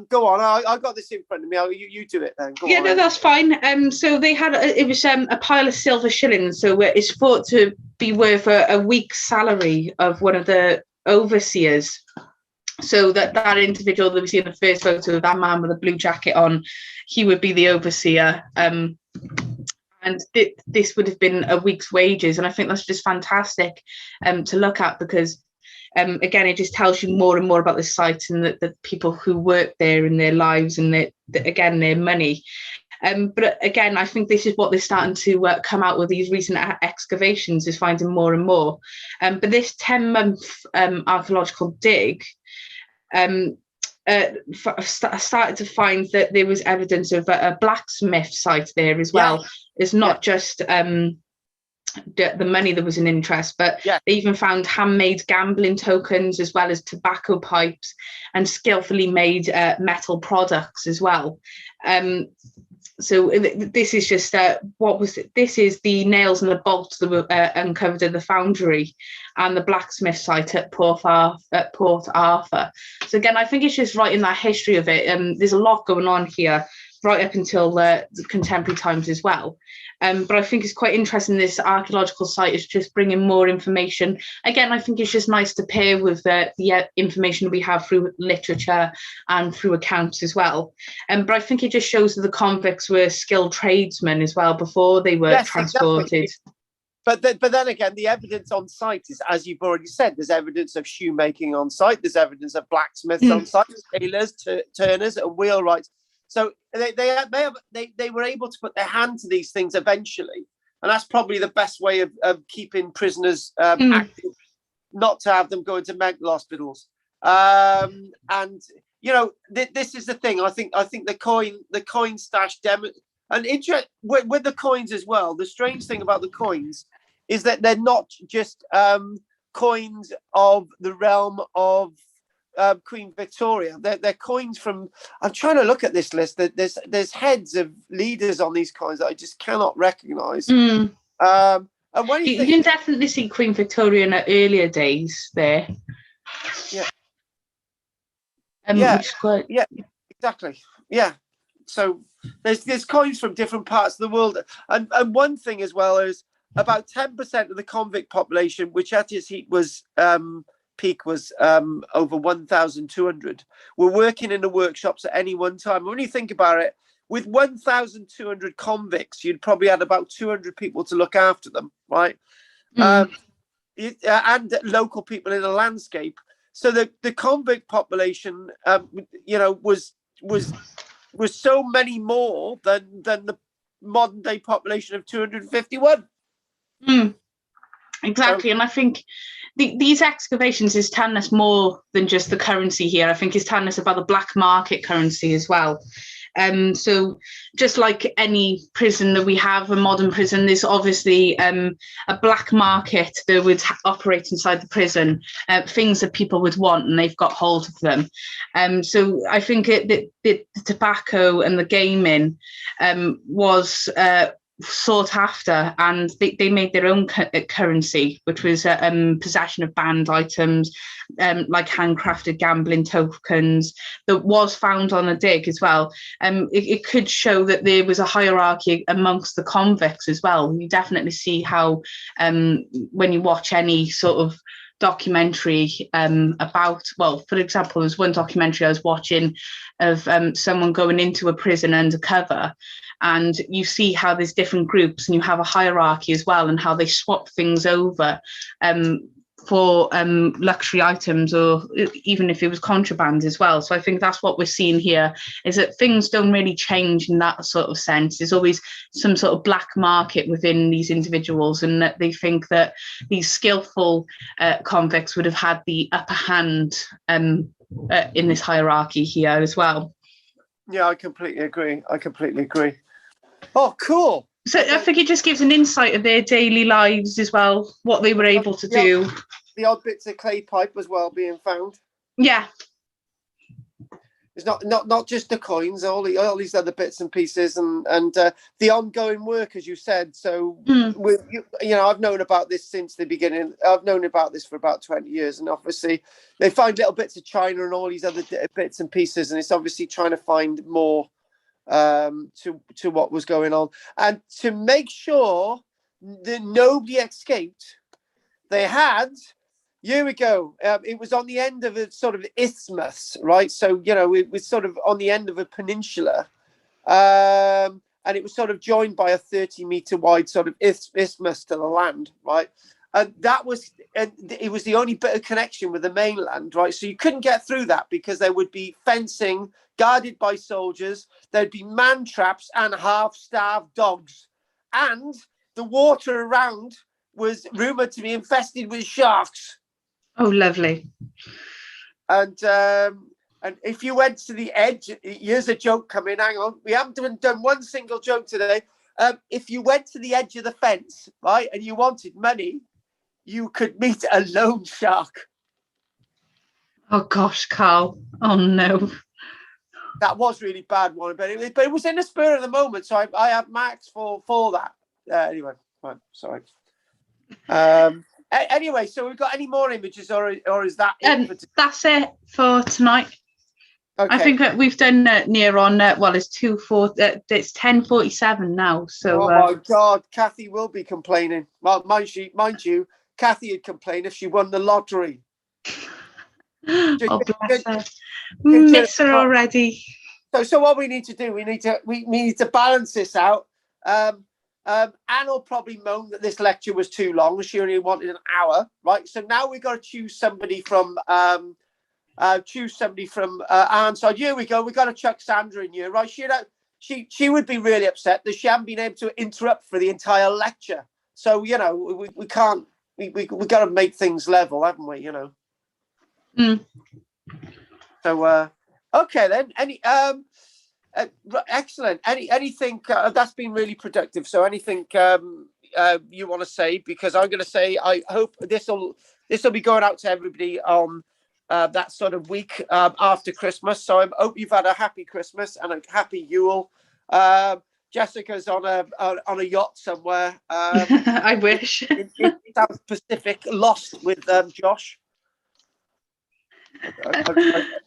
[SPEAKER 1] Go on. I got this in front of me. You do it then. Go on.
[SPEAKER 2] No, that's fine. So they had, it was a pile of silver shillings. So it's thought to be worth a week's salary of one of the overseers. So that individual that we see in the first photo, that man with a blue jacket on, he would be the overseer. And this would have been a week's wages. And I think that's just fantastic to look at, because again, it just tells you more and more about the site and the people who work there in their lives and their money. But again, I think this is what they're starting to come out with these recent excavations, is finding more and more. But this 10-month archaeological dig started to find that there was evidence of a blacksmith site there as well. Yeah. It's not just the money that was an interest, but they even found handmade gambling tokens as well as tobacco pipes and skillfully made metal products as well. So this is just this is the nails and the bolts that were uncovered at the foundry and the blacksmith site at Port Arthur. So again, I think it's just right in that history of it. There's a lot going on here right up until the contemporary times as well. But I think it's quite interesting. This archaeological site is just bringing more information. Again, I think it's just nice to pair with the information we have through literature and through accounts as well. But I think it just shows that the convicts were skilled tradesmen as well before they were transported.
[SPEAKER 1] Exactly. But then again, the evidence on site is, as you've already said, there's evidence of shoemaking on site. There's evidence of blacksmiths on site, tailors, turners, and wheelwrights. So they were able to put their hand to these things eventually, and that's probably the best way of keeping prisoners active, not to have them go into mental hospitals. And you know, this is the thing. I think the coin stash and with the coins as well. The strange thing about the coins is that they're not just coins of the realm of Queen Victoria. They're coins from, I'm trying to look at this list. There's heads of leaders on these coins that I just cannot recognize. And when
[SPEAKER 2] you can definitely see Queen Victoria in her earlier days there.
[SPEAKER 1] Yeah.
[SPEAKER 2] Yeah,
[SPEAKER 1] exactly. Yeah. So there's coins from different parts of the world, and one thing as well is about 10% of the convict population, which at its heat was peak was over 1,200 were working in the workshops at any one time. When you think about it, with 1,200 convicts, you'd probably had about 200 people to look after them, right? And local people in the landscape. So the convict population, was so many more than the modern day population of 251.
[SPEAKER 2] Exactly. And I think these excavations is telling us more than just the currency here. I think it's telling us about the black market currency as well. So just like any prison that we have, a modern prison, there's obviously a black market that would operate inside the prison, things that people would want, and they've got hold of them. So I think the tobacco and the gaming was sought after, and they made their own currency, which was possession of banned items, like handcrafted gambling tokens that was found on a dig as well. It could show that there was a hierarchy amongst the convicts as well. You definitely see how when you watch any sort of documentary about, well, for example, there's one documentary I was watching of someone going into a prison undercover, and you see how there's different groups and you have a hierarchy as well, and how they swap things over for luxury items, or even if it was contraband as well. So I think that's what we're seeing here, is that things don't really change in that sort of sense. There's always some sort of black market within these individuals, and that they think that these skillful convicts would have had the upper hand in this hierarchy here as well.
[SPEAKER 1] Yeah, I completely agree. Oh, cool.
[SPEAKER 2] So I think it just gives an insight of their daily lives as well, what they were able to do.
[SPEAKER 1] The odd bits of clay pipe as well being found.
[SPEAKER 2] Yeah.
[SPEAKER 1] It's not just the coins, all these other bits and pieces, and the ongoing work, as you said. So, I've known about this since the beginning. I've known about this for about 20 years, and obviously they find little bits of china and all these other bits and pieces, and it's obviously trying to find more to what was going on, and to make sure that nobody escaped. They had. Here we go. It was on the end of a sort of isthmus, right? So, it was sort of on the end of a peninsula. And it was sort of joined by a 30-meter wide sort of isthmus to the land, right? And it was the only bit of connection with the mainland, right? So you couldn't get through that because there would be fencing guarded by soldiers. There'd be man traps and half-starved dogs. And the water around was rumoured to be infested with sharks.
[SPEAKER 2] Oh, lovely.
[SPEAKER 1] And if you went to the edge, here's a joke coming, hang on. We haven't done one single joke today. If you went to the edge of the fence, right, and you wanted money, you could meet a loan shark.
[SPEAKER 2] Oh, gosh, Carl. Oh, no.
[SPEAKER 1] That was really bad one, but it was in the spur of the moment, so I have marks for that. Anyway, right, sorry. Anyway, so we've got any more images, or is that it?
[SPEAKER 2] That's it for tonight. Okay. I think that we've done near on. Well, it's 10:47 now. So. Oh
[SPEAKER 1] my God, Kathy will be complaining. Well, mind you, Kathy would complain if she won the lottery.
[SPEAKER 2] Oh, bless her. Miss her already.
[SPEAKER 1] So what we need to do, we need to balance this out. Anne will probably moan that this lecture was too long. She only wanted an hour, right? So now we've got to choose somebody from Anne's side. Here we go. We've got to chuck Sandra in here, right? She would be really upset that she hadn't been able to interrupt for the entire lecture. So we can't. We got to make things level, haven't we? So okay then. Excellent. Anything that's been really productive. So anything you want to say? Because I'm going to say I hope this will be going out to everybody on that sort of week after Christmas. So I hope you've had a happy Christmas and a happy Yule. Jessica's on a yacht somewhere.
[SPEAKER 2] I wish.
[SPEAKER 1] in South Pacific, lost with Josh.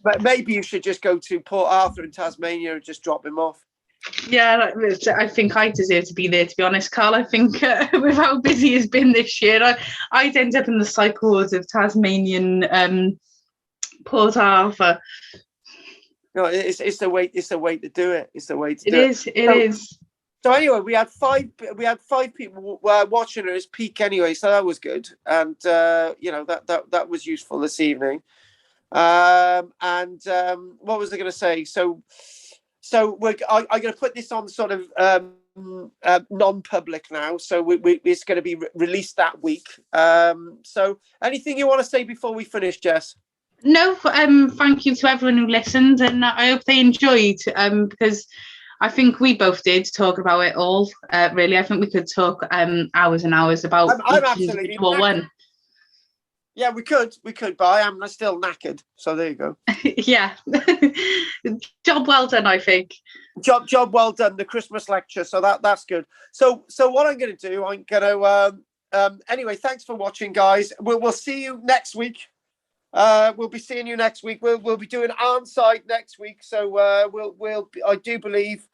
[SPEAKER 1] But maybe you should just go to Port Arthur in Tasmania and just drop him off.
[SPEAKER 2] Yeah, I think I deserve to be there, to be honest, Carl. I think with how busy it's been this year, I'd end up in the cycle wards of Tasmanian, Port Arthur.
[SPEAKER 1] No, it's the way to do it. It's the way to do
[SPEAKER 2] it. It is.
[SPEAKER 1] So anyway, we had five people watching us peak anyway, so that was good, and that was useful this evening. What was I going to say? So I'm going to put this on sort of non-public now, so it's going to be released that week. So anything you want to say before we finish, Jess?
[SPEAKER 2] No, thank you to everyone who listened, and I hope they enjoyed, because I think we both did talk about it all. Really, I think we could talk hours and hours about
[SPEAKER 1] I'm each individual one. Yeah, we could, but I am still knackered. So there you go.
[SPEAKER 2] Yeah, job well done, I think.
[SPEAKER 1] Job well done. The Christmas lecture, so that's good. So what I'm going to do, I'm going to anyway. Thanks for watching, guys. We'll see you next week. We'll be seeing you next week. We'll be doing Arnside next week. So I do believe.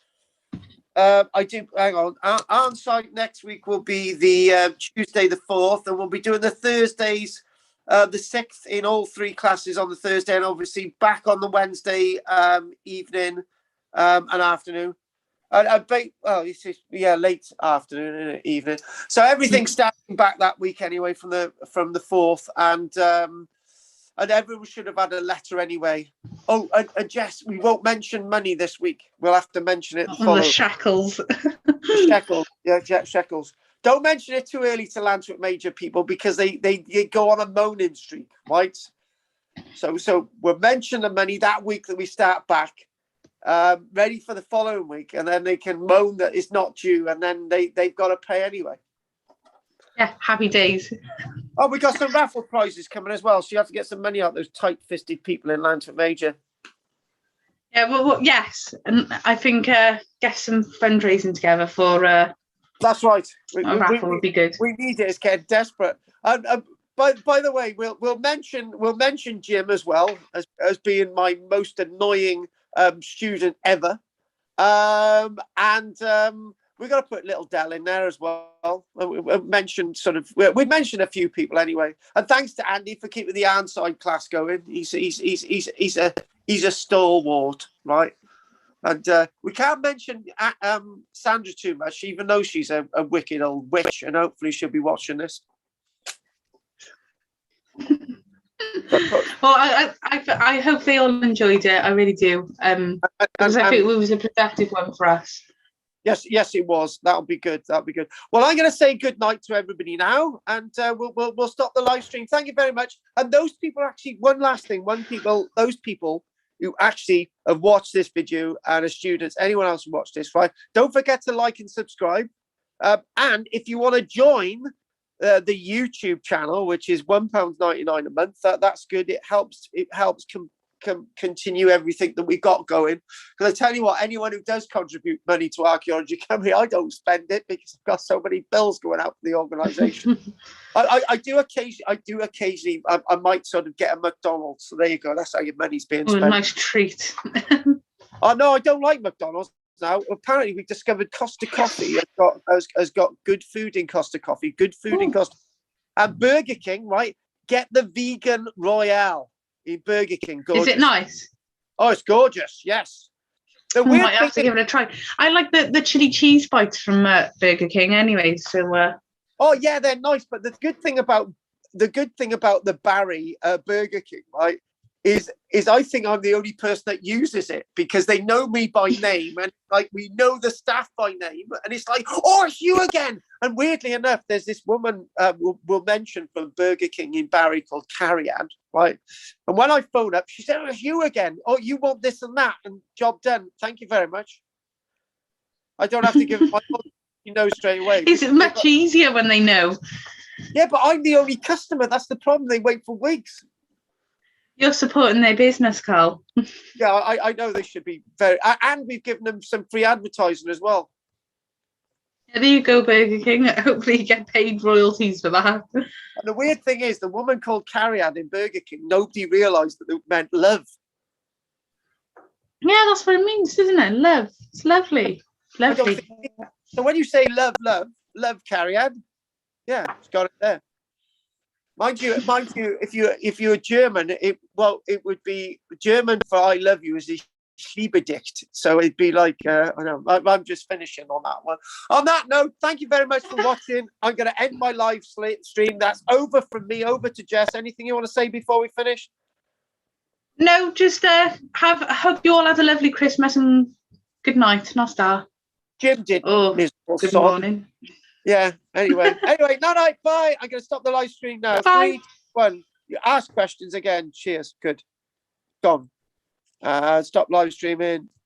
[SPEAKER 1] Hang on. Arnside next week will be the Tuesday the 4th, and we'll be doing the Thursdays the 6th in all three classes on the Thursday, and obviously back on the Wednesday evening and afternoon. Late afternoon and evening. So everything's starting back that week anyway from the 4th, and everyone should have had a letter anyway. Oh, and Jess, we won't mention money this week. We'll have to mention it.
[SPEAKER 2] The shekels.
[SPEAKER 1] The shekels. Yeah, shekels. Don't mention it too early to Lanswick Major people, because they go on a moaning streak, right? So we'll mention the money that week that we start back, ready for the following week, and then they can moan that it's not due, and then they've got to pay anyway.
[SPEAKER 2] Yeah, happy days.
[SPEAKER 1] Oh, we got some raffle prizes coming as well, so you have to get some money out those tight-fisted people in Lanswick Major.
[SPEAKER 2] Yeah, well, yes, and I think get some fundraising together for.
[SPEAKER 1] That's right.
[SPEAKER 2] A raffle would be good.
[SPEAKER 1] We need it. It's getting desperate. By the way, we'll mention Jim as well as being my most annoying student ever, and we've got to put little Dell in there as well. We mentioned a few people anyway, and thanks to Andy for keeping the Arnside class going. He's a stalwart, right? And we can't mention Sandra too much, even though she's a wicked old witch, and hopefully she'll be watching this.
[SPEAKER 2] Well, I hope they all enjoyed it. I really do. Because I think it was a productive one for us.
[SPEAKER 1] Yes, it was. That'll be good. Well, I'm going to say good night to everybody now, and we'll stop the live stream. Thank you very much. And those people, actually, one last thing. Those people who actually have watched this video, and as students, anyone else who watched this, right? Don't forget to like and subscribe. And if you want to join the YouTube channel, which is £1.99 a month, that's good. It helps continue everything that we got going. Because I tell you what, anyone who does contribute money to Archaeology Company, I don't spend it because I've got so many bills going out for the organisation. I do occasionally. I might sort of get a McDonald's. So there you go. That's how your money's being spent.
[SPEAKER 2] A nice treat.
[SPEAKER 1] Oh no, I don't like McDonald's now. Apparently, we discovered Costa Coffee has got good food in Costa Coffee. Good food in Costa. And Burger King, right? Get the vegan Royale in Burger King. Gorgeous.
[SPEAKER 2] Is it nice?
[SPEAKER 1] Oh, it's gorgeous. Yes. The weird
[SPEAKER 2] I have to give it a try. I like the chili cheese bites from Burger King anyway. So.
[SPEAKER 1] Oh yeah, they're nice. But the good thing about the Barry Burger King, right, is I think I'm the only person that uses it, because they know me by name, and like we know the staff by name, and it's like, oh, it's you again. And weirdly enough, there's this woman we'll mention from Burger King in Barry called Carrie-Ann, right? And when I phone up, she said, oh, it's you again. Oh, you want this and that, and job done. Thank you very much. I don't have to give it my you know straight away.
[SPEAKER 2] It's much easier when they know.
[SPEAKER 1] Yeah, but I'm the only customer. That's the problem. They wait for weeks.
[SPEAKER 2] You're supporting their business, Carl.
[SPEAKER 1] Yeah, I know they should be very, and we've given them some free advertising as well.
[SPEAKER 2] Yeah, there you go, Burger King. Hopefully you get paid royalties for that.
[SPEAKER 1] And the weird thing is, the woman called Carrie-Ann in Burger King, nobody realised that it meant love.
[SPEAKER 2] Yeah, that's what it means, isn't it? Love. It's lovely.
[SPEAKER 1] I don't
[SPEAKER 2] Lovely.
[SPEAKER 1] think, so when you say love, Carrie Ann, yeah, it's got it there. Mind you, if you're German, it would be German for "I love you" is a Liebedicht. So it'd be like, I know, I'm just finishing on that one. On that note, thank you very much for watching. I'm going to end my live stream. That's over from me. Over to Jess. Anything you want to say before we finish?
[SPEAKER 2] No, just I hope you all had a lovely Christmas and good night. Nostar.
[SPEAKER 1] Jim did.
[SPEAKER 2] Oh, good morning.
[SPEAKER 1] Yeah. Anyway, night. Bye. I'm going to stop the live stream now.
[SPEAKER 2] Bye.
[SPEAKER 1] 3, 2, 1. You ask questions again. Cheers. Good. Gone. Stop live streaming.